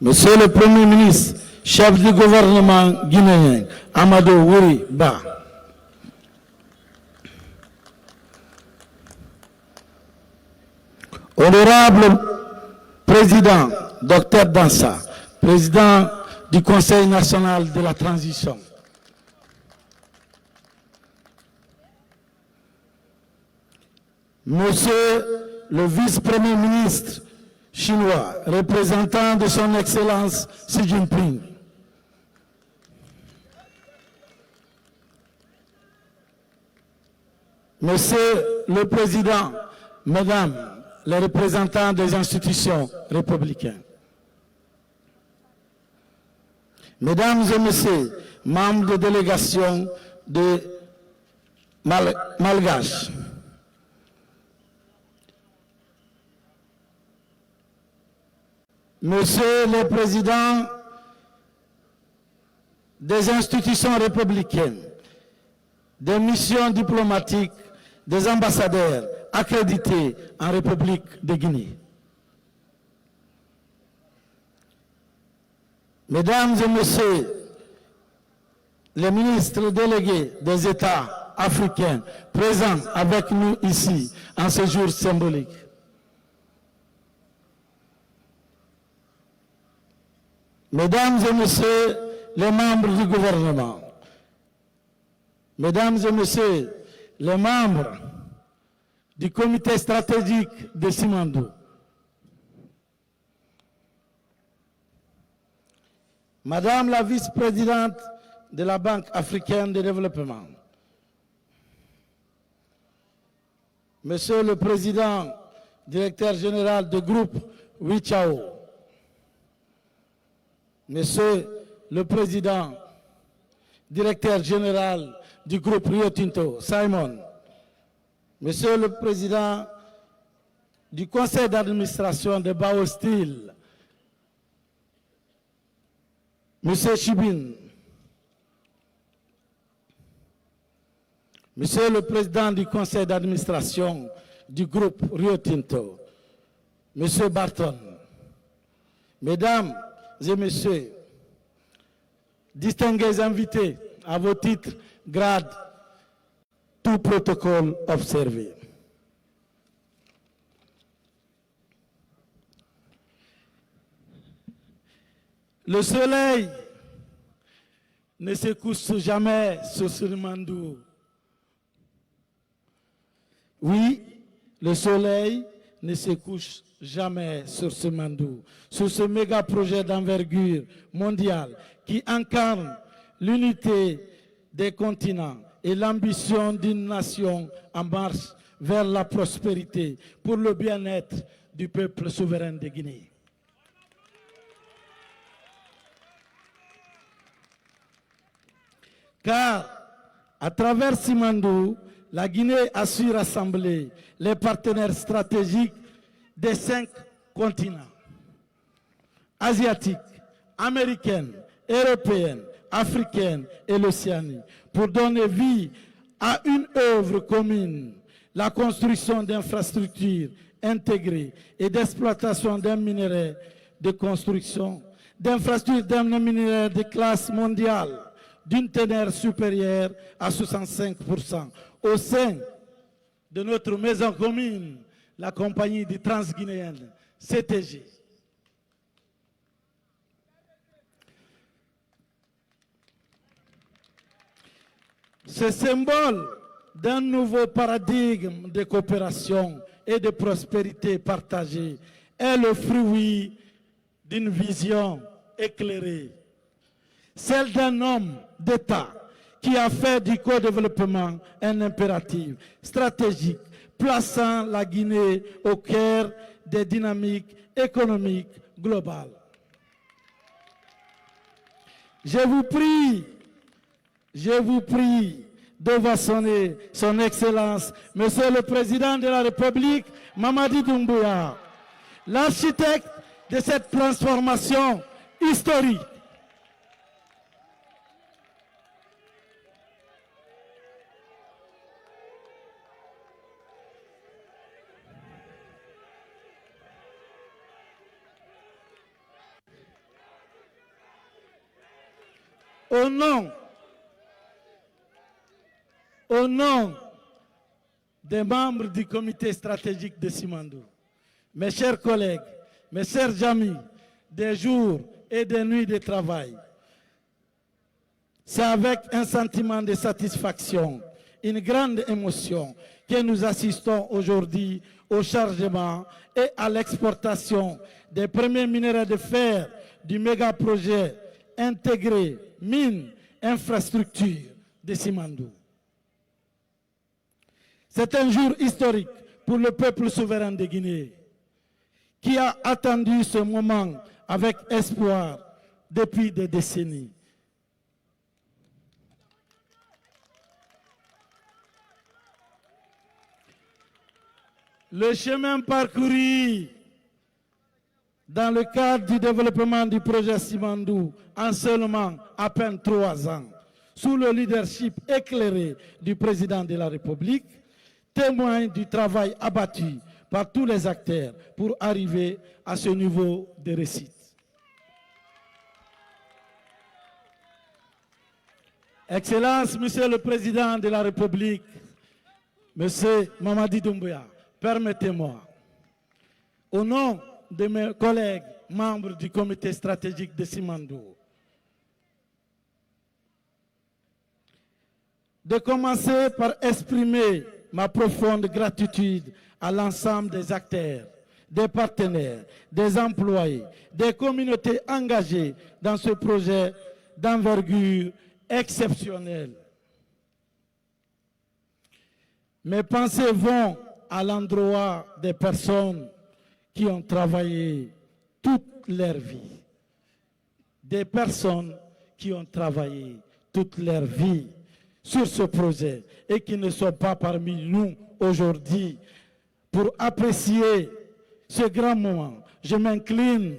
Monsieur le Premier ministre, chef du gouvernement guinéen, Amadou Wuri Ba. Honorable Président Dr Dansa, Président du Conseil national de la transition. Monsieur le vice-premier ministre chinois, représentant de son Excellence Xi Jinping. Monsieur le Président, Mesdames les représentants des institutions républicaines. Mesdames et Messieurs, membres de délégation de Malgache, Monsieur le Président des institutions républicaines, des missions diplomatiques, des ambassadeurs accrédités en République de Guinée. Mesdames et Messieurs, les ministres délégués des États africains présents avec nous ici en ce jour symbolique. Mesdames et Messieurs, les membres du gouvernement, Mesdames et Messieurs, les membres du comité stratégique de Simandou, Madame la vice-présidente de la Banque africaine de développement, Monsieur le président, directeur général du groupe Wichao, Monsieur le président, directeur général du groupe Rio Tinto, Simon, Monsieur le président du conseil d'administration de Bao Steel, Monsieur Chibin, Monsieur le président du conseil d'administration du groupe Rio Tinto, Monsieur Barton, Mesdames et Messieurs, distingués invités à vos titres, grades, tout protocole observé. Le soleil ne se couche jamais sur Simandou. Oui, le soleil ne se couche jamais sur Simandou, sur ce méga projet d'envergure mondiale qui incarne l'unité des continents et l'ambition d'une nation en marche vers la prospérité pour le bien-être du peuple souverain de Guinée. Car à travers Simandou, la Guinée a su rassembler les partenaires stratégiques des 5 continents, asiatiques, américaines, européennes, africaines et l'Océanie, pour donner vie à une œuvre commune, la construction d'infrastructures intégrées et d'exploitation d'un minerai de construction, d'infrastructures d'un minerai de classe mondiale, d'une teneur supérieure à 65% au sein de notre maison commune, la compagnie du transguinéenne CTG. Ce symbole d'un nouveau paradigme de coopération et de prospérité partagée est le fruit d'une vision éclairée, celle d'un homme d'État qui a fait du co-développement un impératif stratégique, plaçant la Guinée au cœur des dynamiques économiques globales. Je vous prie d'ovationner son Excellence, Monsieur le Président de la République, Mamadi Doumbouya, l'architecte de cette transformation historique. Au nom des membres du comité stratégique de Simandou, mes chers collègues, mes chers amis, des jours et des nuits de travail, c'est avec un sentiment de satisfaction, une grande émotion que nous assistons aujourd'hui au chargement et à l'exportation des premiers minerais de fer du méga-projet intégré mines, infrastructures de Simandou. C'est un jour historique pour le peuple souverain de Guinée qui a attendu ce moment avec espoir depuis des décennies. Le chemin parcouru dans le cadre du développement du projet Simandou en seulement à peine 3 ans, sous le leadership éclairé du président de la République, témoigne du travail abattu par tous les acteurs pour arriver à ce niveau de réussite. Excellence, Monsieur le Président de la République, Monsieur Mamadi Doumbouya, permettez-moi, au nom de mes collègues membres du comité stratégique de Simandou, de commencer par exprimer ma profonde gratitude à l'ensemble des acteurs, des partenaires, des employés, des communautés engagées dans ce projet d'envergure exceptionnelle. Mes pensées vont à l'endroit des personnes qui ont travaillé toute leur vie. Des personnes qui ont travaillé toute leur vie sur ce projet et qui ne sont pas parmi nous aujourd'hui pour apprécier ce grand moment. Je m'incline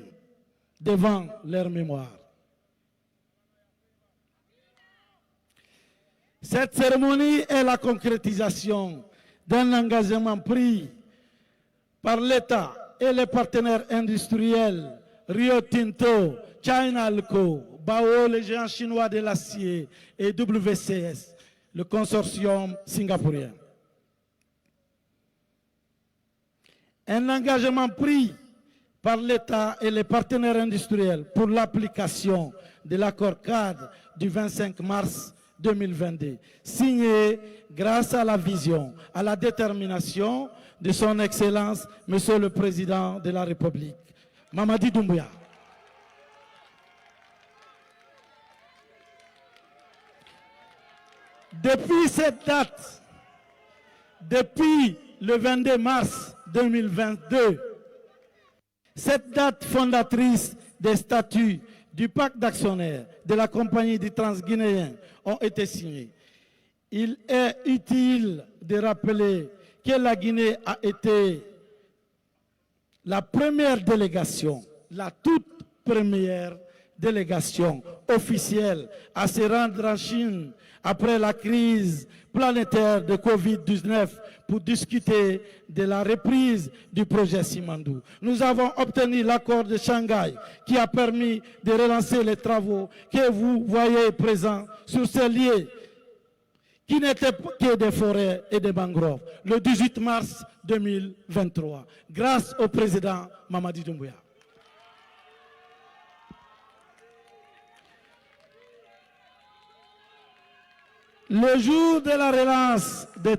devant leur mémoire. Cette cérémonie est la concrétisation d'un engagement pris par l'État et les partenaires industriels Rio Tinto, China Alco, Bao, les géants chinois de l'acier et WCS, le consortium singapourien. Un engagement pris par l'État et les partenaires industriels pour l'application de l'accord cadre du 25 mars 2022, signé grâce à la vision, à la détermination de son Excellence, Monsieur le Président de la République, Mamadi Doumbouya. Depuis cette date, depuis le 22 mars 2022, cette date fondatrice des statuts du pacte d'actionnaires de la compagnie du transguinéen ont été signés. Il est utile de rappeler que la Guinée a été la première délégation, la toute première délégation officielle à se rendre en Chine après la crise planétaire de Covid-19 pour discuter de la reprise du projet Simandou. Nous avons obtenu l'accord de Shanghai qui a permis de relancer les travaux que vous voyez présents sur ces lieux qui n'étaient que des forêts et des mangroves, le 18 mars 2023, grâce au président Mamadi Doumbouya. Le jour de la relance des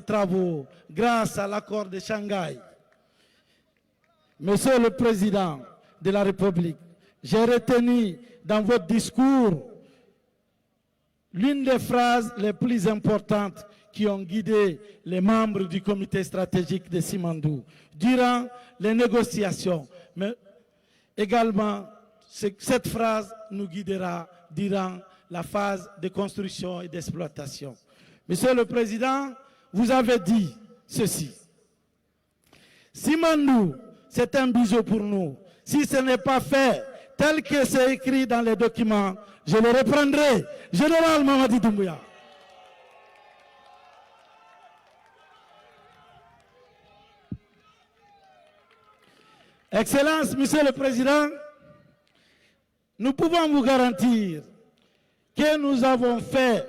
travaux, grâce à l'accord de Shanghai, Monsieur le Président de la République, j'ai retenu dans votre discours l'une des phrases les plus importantes qui ont guidé les membres du comité stratégique de Simandou durant les négociations. Mais également, cette phrase nous guidera durant la phase de construction et d'exploitation. Monsieur le Président, vous avez dit ceci. Simandou, c'est un bijou pour nous. Si ce n'est pas fait tel que c'est écrit dans les documents, je le reprendrai. Général Mamadi Doumbouya. Excellence, Monsieur le Président, nous pouvons vous garantir que nous avons fait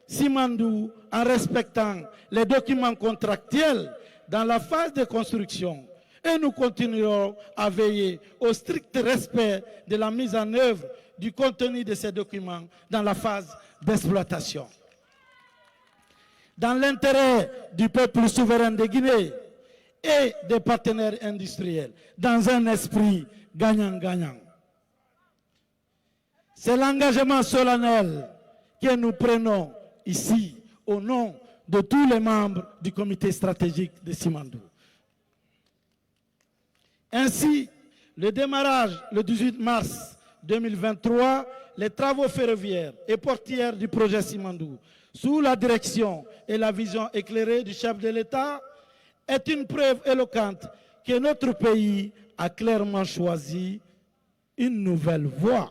Simandou en respectant les documents contractuels dans la phase de construction. Et nous continuerons à veiller au strict respect de la mise en œuvre du contenu de ces documents dans la phase d'exploitation. Dans l'intérêt du peuple souverain de Guinée et des partenaires industriels, dans un esprit gagnant-gagnant. C'est l'engagement solennel que nous prenons ici au nom de tous les membres du comité stratégique de Simandou. Ainsi, le démarrage le 18 mars 2023, les travaux ferroviaires et portières du projet Simandou, sous la direction et la vision éclairée du chef de l'État, est une preuve éloquente que notre pays a clairement choisi une nouvelle voie.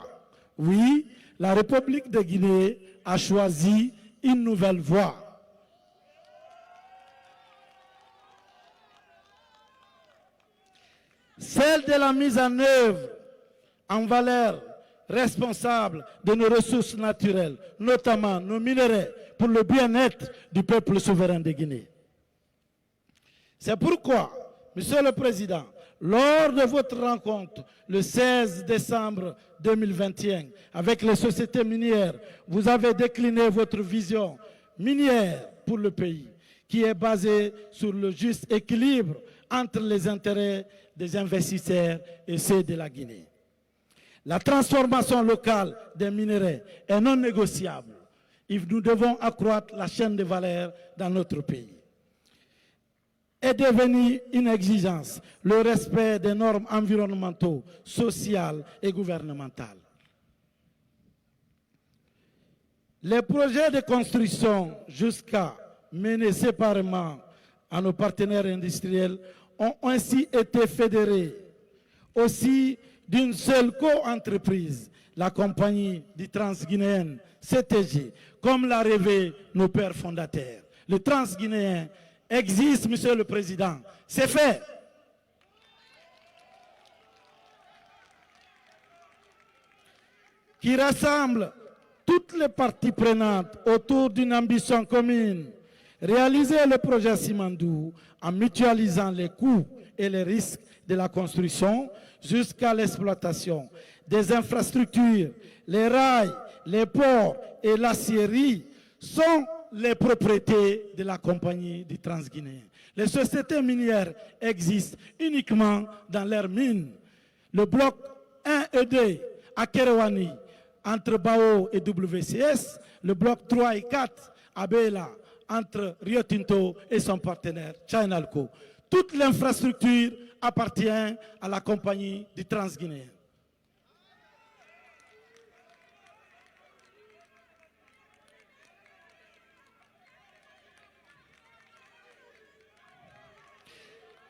Oui, la République de Guinée a choisi une nouvelle voie. Celle de la mise en œuvre en valeur responsable de nos ressources naturelles, notamment nos minerais, pour le bien-être du peuple souverain de Guinée. C'est pourquoi, Monsieur le Président, lors de votre rencontre le 16 décembre 2021 avec les sociétés minières, vous avez décliné votre vision minière pour le pays, qui est basée sur le juste équilibre entre les intérêts des investisseurs et ceux de la Guinée. La transformation locale des minerais est non négociable. Et nous devons accroître la chaîne de valeur dans notre pays. Est devenu une exigence le respect des normes environnementaux, sociales et gouvernementales. Les projets de construction jusqu'à menés séparément à nos partenaires industriels ont ainsi été fédérés aussi d'une seule co-entreprise, la compagnie du Transguinéen CTG, comme l'a rêvé nos pères fondateurs. Le Transguinéen existe, Monsieur le Président, c'est fait. Qui rassemble toutes les parties prenantes autour d'une ambition commune. Réaliser le projet Simandou en mutualisant les coûts et les risques de la construction jusqu'à l'exploitation des infrastructures, les rails, les ports et l'acierie sont les propriétés de la compagnie du Transguinéen. Les sociétés minières existent uniquement dans leurs mines. Le bloc 1 et 2 à Kerouani, entre Bao et WCS, le bloc 3 et 4 à Bela, entre Rio Tinto et son partenaire Chinalco. Toute l'infrastructure appartient à la compagnie du Transguinéen.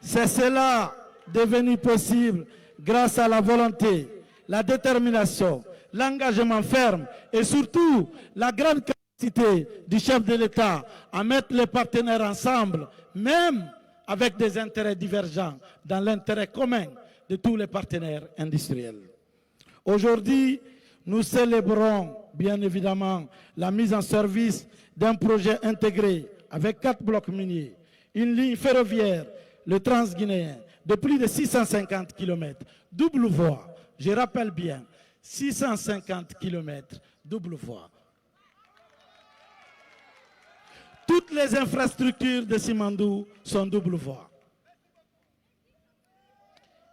C'est cela devenu possible grâce à la volonté, la détermination, l'engagement ferme et surtout la grande capacité du chef de l'État à mettre les partenaires ensemble, même avec des intérêts divergents, dans l'intérêt commun de tous les partenaires industriels. Aujourd'hui, nous célébrons bien évidemment la mise en service d'un projet intégré avec 4 blocs miniers, une ligne ferroviaire, le Transguinéen, de plus de 650 km, double voie, je rappelle bien, 650 km, double voie. Toutes les infrastructures de Simandou sont double voie.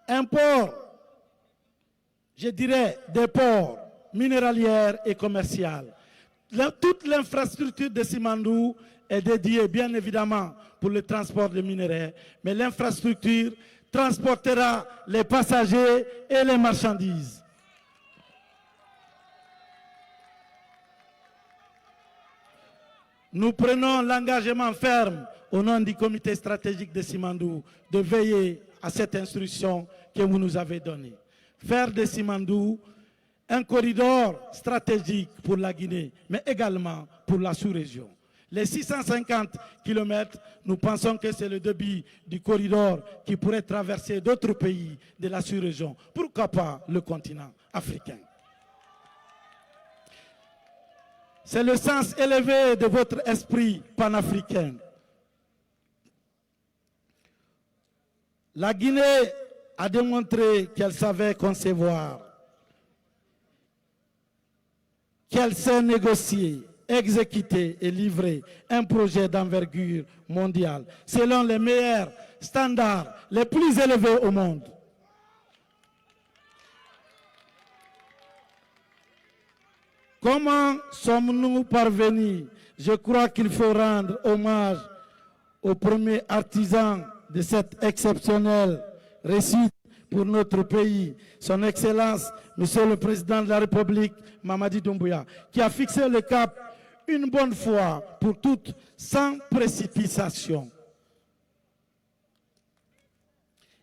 Un port, je dirais des ports minéralières et commerciales. Toute l'infrastructure de Simandou est dédiée bien évidemment pour le transport de minerais, mais l'infrastructure transportera les passagers et les marchandises. Nous prenons l'engagement ferme au nom du comité stratégique de Simandou de veiller à cette instruction que vous nous avez donnée. Faire de Simandou un corridor stratégique pour la Guinée, mais également pour la sous-région. Les 650 km, nous pensons que c'est le débit du corridor qui pourrait traverser d'autres pays de la sous-région. Pourquoi pas le continent africain? C'est le sens élevé de votre esprit panafricain. La Guinée a démontré qu'elle savait concevoir, qu'elle sait négocier, exécuter et livrer un projet d'envergure mondiale selon les meilleurs standards, les plus élevés au monde. Comment sommes-nous parvenus? Je crois qu'il faut rendre hommage au premier artisan de cette exceptionnelle réussite pour notre pays, son Excellence, Monsieur le Président de la République, Mamadi Doumbouya, qui a fixé le cap une bonne fois pour toutes, sans précipitation.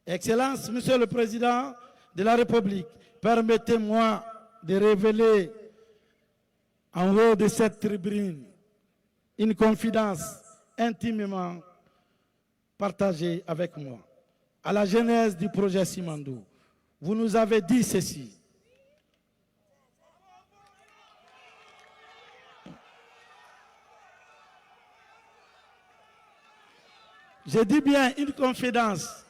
Excellence, Monsieur le Président de la République, permettez-moi de révéler en haut de cette tribune une confidence intimement partagée avec moi. À la genèse du projet Simandou, vous nous avez dit ceci. Je dis bien une confidence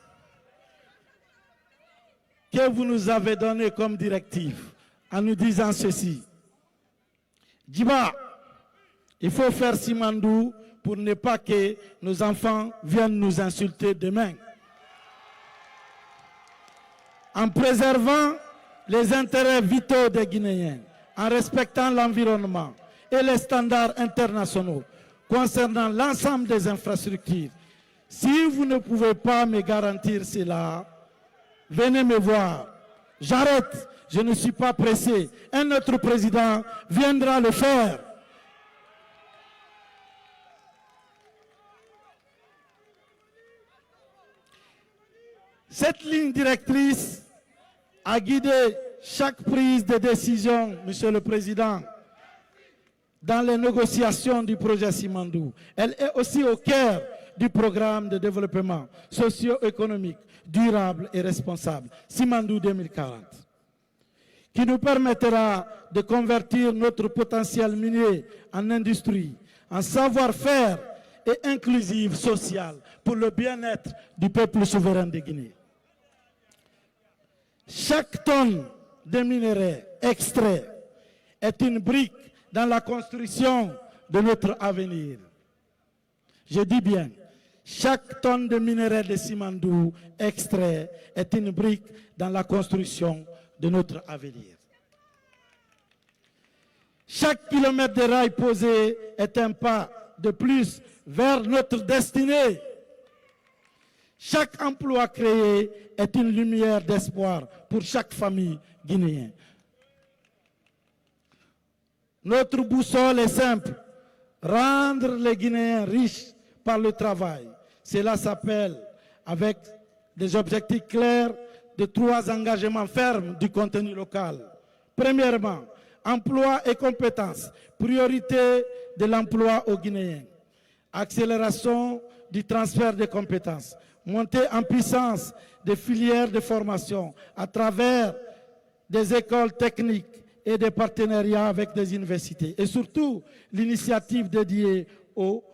que vous nous avez donnée comme directive en nous disant ceci. Djiba, il faut faire Simandou pour ne pas que nos enfants viennent nous insulter demain. En préservant les intérêts vitaux des Guinéens, en respectant l'environnement et les standards internationaux concernant l'ensemble des infrastructures. Si vous ne pouvez pas me garantir cela, venez me voir. J'arrête, je ne suis pas pressé. Un autre président viendra le faire. Cette ligne directrice a guidé chaque prise de décision, Monsieur le Président, dans les négociations du projet Simandou. Elle est aussi au cœur du programme de développement socio-économique, durable et responsable, Simandou 2040, qui nous permettra de convertir notre potentiel minier en industrie, en savoir-faire et inclusive sociale pour le bien-être du peuple souverain de Guinée. Chaque tonne de minerais extrait est une brique dans la construction de notre avenir. Je dis bien, chaque tonne de minerais de Simandou extrait est une brique dans la construction de notre avenir. Chaque kilomètre de rail posé est un pas de plus vers notre destinée. Chaque emploi créé est une lumière d'espoir pour chaque famille guinéenne. Notre boussole est simple, rendre les Guinéens riches par le travail. Cela s'appelle, avec des objectifs clairs, de 3 engagements fermes du contenu local. Premièrement, emploi et compétences, priorité de l'emploi aux Guinéens. Accélération du transfert des compétences, montée en puissance des filières de formation à travers des écoles techniques et des partenariats avec des universités. Et surtout, l'initiative dédiée aux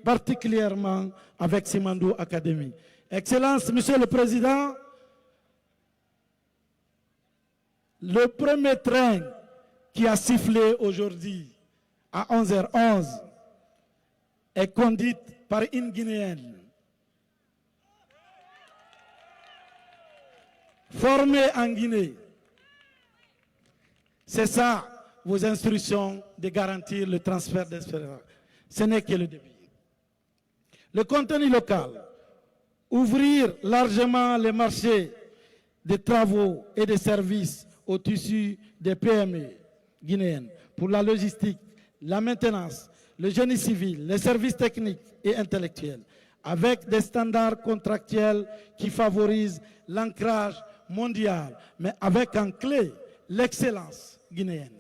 particulièrement avec Simandou Academy. Excellence, Monsieur le Président, le premier train qui a sifflé aujourd'hui à 11h11 est conduite par une Guinéenne formée en Guinée. C'est ça, vos instructions de garantir le transfert d'espérance. Ce n'est que le début. Le contenu local, ouvrir largement les marchés des travaux et des services au tissu des PME guinéennes pour la logistique, la maintenance, le génie civil, les services techniques et intellectuels, avec des standards contractuels qui favorisent l'ancrage mondial, mais avec en clé l'excellence guinéenne.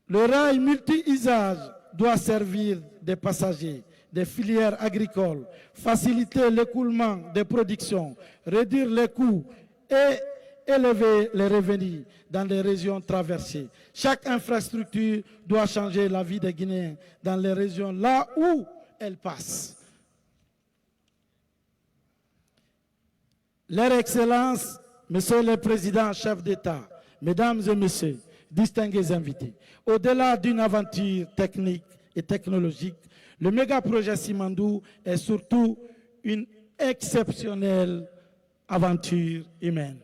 Le rail multi-usage doit servir des passagers, des filières agricoles, faciliter l'écoulement des productions, réduire les coûts et élever les revenus dans les régions traversées. Chaque infrastructure doit changer la vie des Guinéens dans les régions là où elle passe. Leur Excellence, Monsieur le Président, chef d'État, Mesdames et Messieurs, distingués invités, au-delà d'une aventure technique et technologique, le méga-projet Simandou est surtout une exceptionnelle aventure humaine.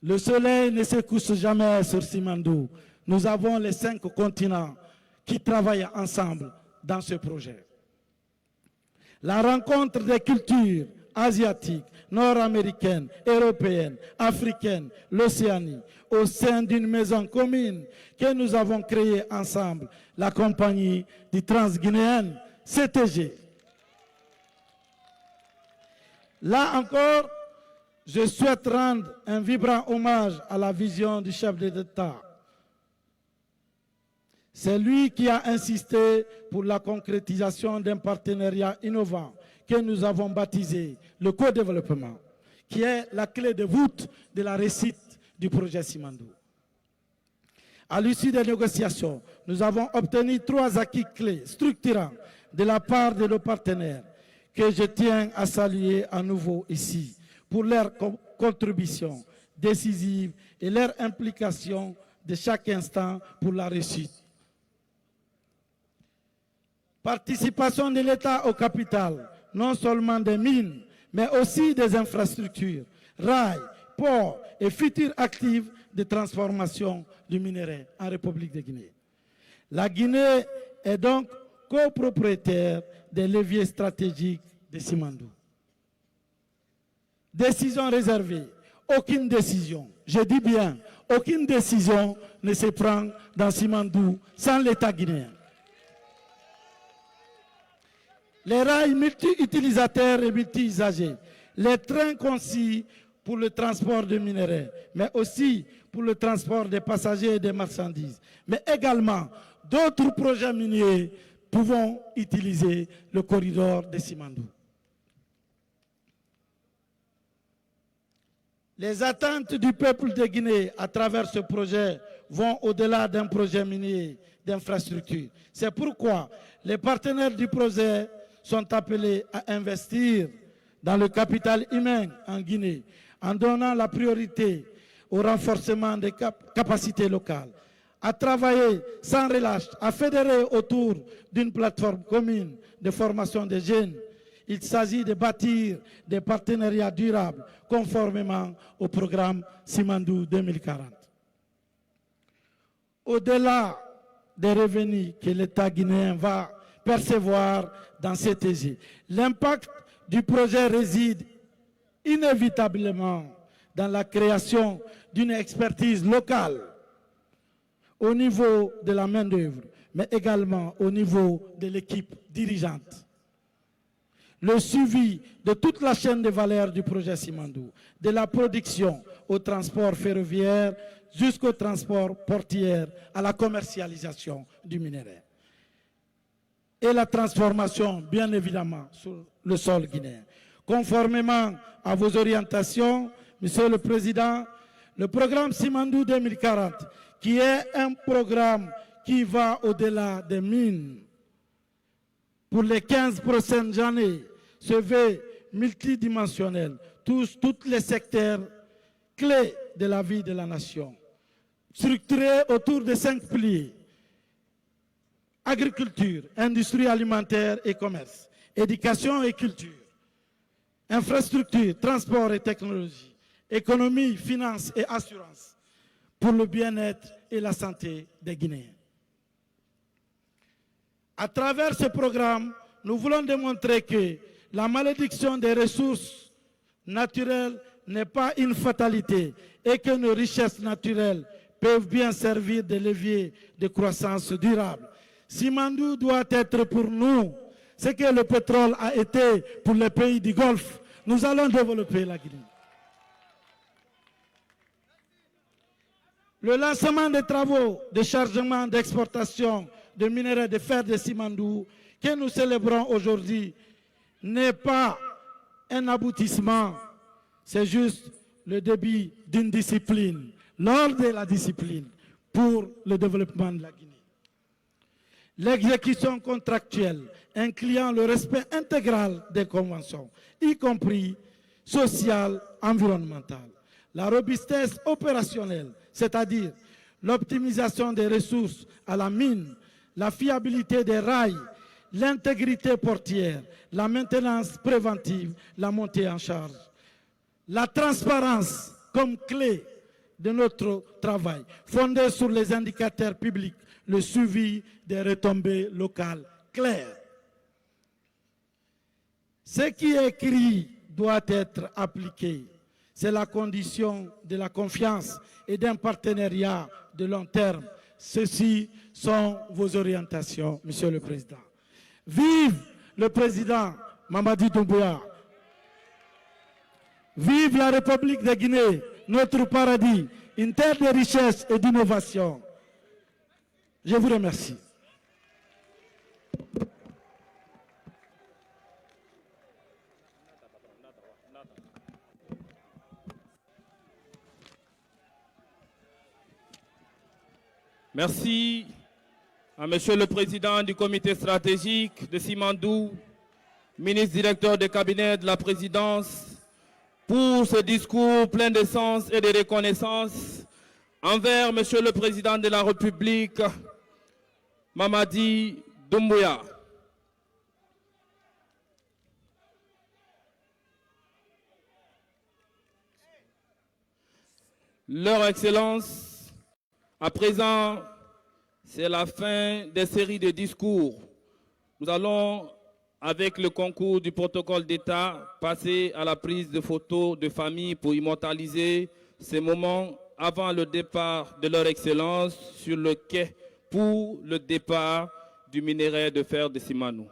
Le soleil ne se couche jamais sur Simandou. Nous avons les 5 continents qui travaillent ensemble dans ce projet. La rencontre des cultures asiatiques, nord-américaines, européennes, africaines, l'Océanie, au sein d'une maison commune que nous avons créée ensemble, la compagnie du Transguinéenne CTG. Là encore, je souhaite rendre un vibrant hommage à la vision du chef d'État. C'est lui qui a insisté pour la concrétisation d'un partenariat innovant que nous avons baptisé le co-développement, qui est la clé de voûte de la réussite du projet Simandou. À l'issue des négociations, nous avons obtenu 3 acquis clés structurants de la part de nos partenaires que je tiens à saluer à nouveau ici pour leur contribution décisive et leur implication de chaque instant pour la réussite. Participation de l'État au capital, non seulement des mines, mais aussi des infrastructures, rails, ports et futurs actifs de transformation du minerai en République de Guinée. La Guinée est donc copropriétaire des leviers stratégiques de Simandou. Décision réservée. Aucune décision, je dis bien, aucune décision ne se prend dans Simandou sans l'État guinéen. Les rails multi-utilisateurs et multi-usagers, les trains conçus pour le transport de minerais, mais aussi pour le transport des passagers et des marchandises, mais également d'autres projets miniers pouvant utiliser le corridor de Simandou. Les attentes du peuple de Guinée à travers ce projet vont au-delà d'un projet minier d'infrastructure. C'est pourquoi les partenaires du projet sont appelés à investir dans le capital humain en Guinée, en donnant la priorité au renforcement des capacités locales, à travailler sans relâche, à fédérer autour d'une plateforme commune de formation des jeunes. Il s'agit de bâtir des partenariats durables conformément au programme Simandou 2040. Au-delà des revenus que l'État guinéen va percevoir dans CTG, l'impact du projet réside inévitablement dans la création d'une expertise locale au niveau de la main-d'œuvre, mais également au niveau de l'équipe dirigeante. Le suivi de toute la chaîne de valeur du projet Simandou, de la production au transport ferroviaire jusqu'au transport portuaire, à la commercialisation du minerai. Et la transformation, bien évidemment, sur le sol guinéen. Conformément à vos orientations, Monsieur le Président, le programme Simandou 2040, qui est un programme qui va au-delà des mines, pour les 15 prochaines années, se veut multidimensionnel, tous les secteurs clés de la vie de la nation, structurés autour de 5 piliers: agriculture, industrie alimentaire et commerce, éducation et culture, infrastructure, transport et technologie, économie, finance et assurance, pour le bien-être et la santé des Guinéens. À travers ce programme, nous voulons démontrer que la malédiction des ressources naturelles n'est pas une fatalité et que nos richesses naturelles peuvent bien servir de levier de croissance durable. Simandou doit être pour nous ce que le pétrole a été pour les pays du Golfe. Nous allons développer la Guinée. Le lancement des travaux de chargement d'exportation de minerais de fer de Simandou que nous célébrons aujourd'hui n'est pas un aboutissement, c'est juste le début d'une discipline, l'ordre de la discipline pour le développement de la Guinée. L'exécution contractuelle incluant le respect intégral des conventions, y compris sociales, environnementales. La robustesse opérationnelle, c'est-à-dire l'optimisation des ressources à la mine, la fiabilité des rails, l'intégrité portière, la maintenance préventive, la montée en charge. La transparence comme clé de notre travail, fondée sur les indicateurs publics, le suivi des retombées locales claires. Ce qui est écrit doit être appliqué. C'est la condition de la confiance et d'un partenariat de long terme. Ceci sont vos orientations, Monsieur le Président. Vive le Président Mamadi Doumbouya. Vive la République de Guinée, notre paradis, une terre de richesse et d'innovation. Je vous remercie. Merci à Monsieur le Président du Comité stratégique de Simandou, ministre directeur de cabinet de la Présidence, pour ce discours plein de sens et de reconnaissance envers Monsieur le Président de la République, Mamadi Doumbouya. Leur Excellence, à présent, c'est la fin des séries de discours. Nous allons, avec le concours du protocole d'État, passer à la prise de photos de famille pour immortaliser ces moments avant le départ de leur Excellence sur le quai pour le départ du minerai de fer de Simandou.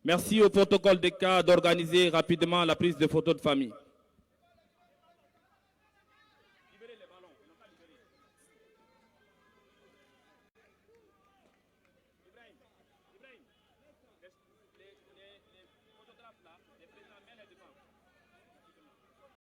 Merci au protocole d'État d'organiser rapidement la prise de photos de famille.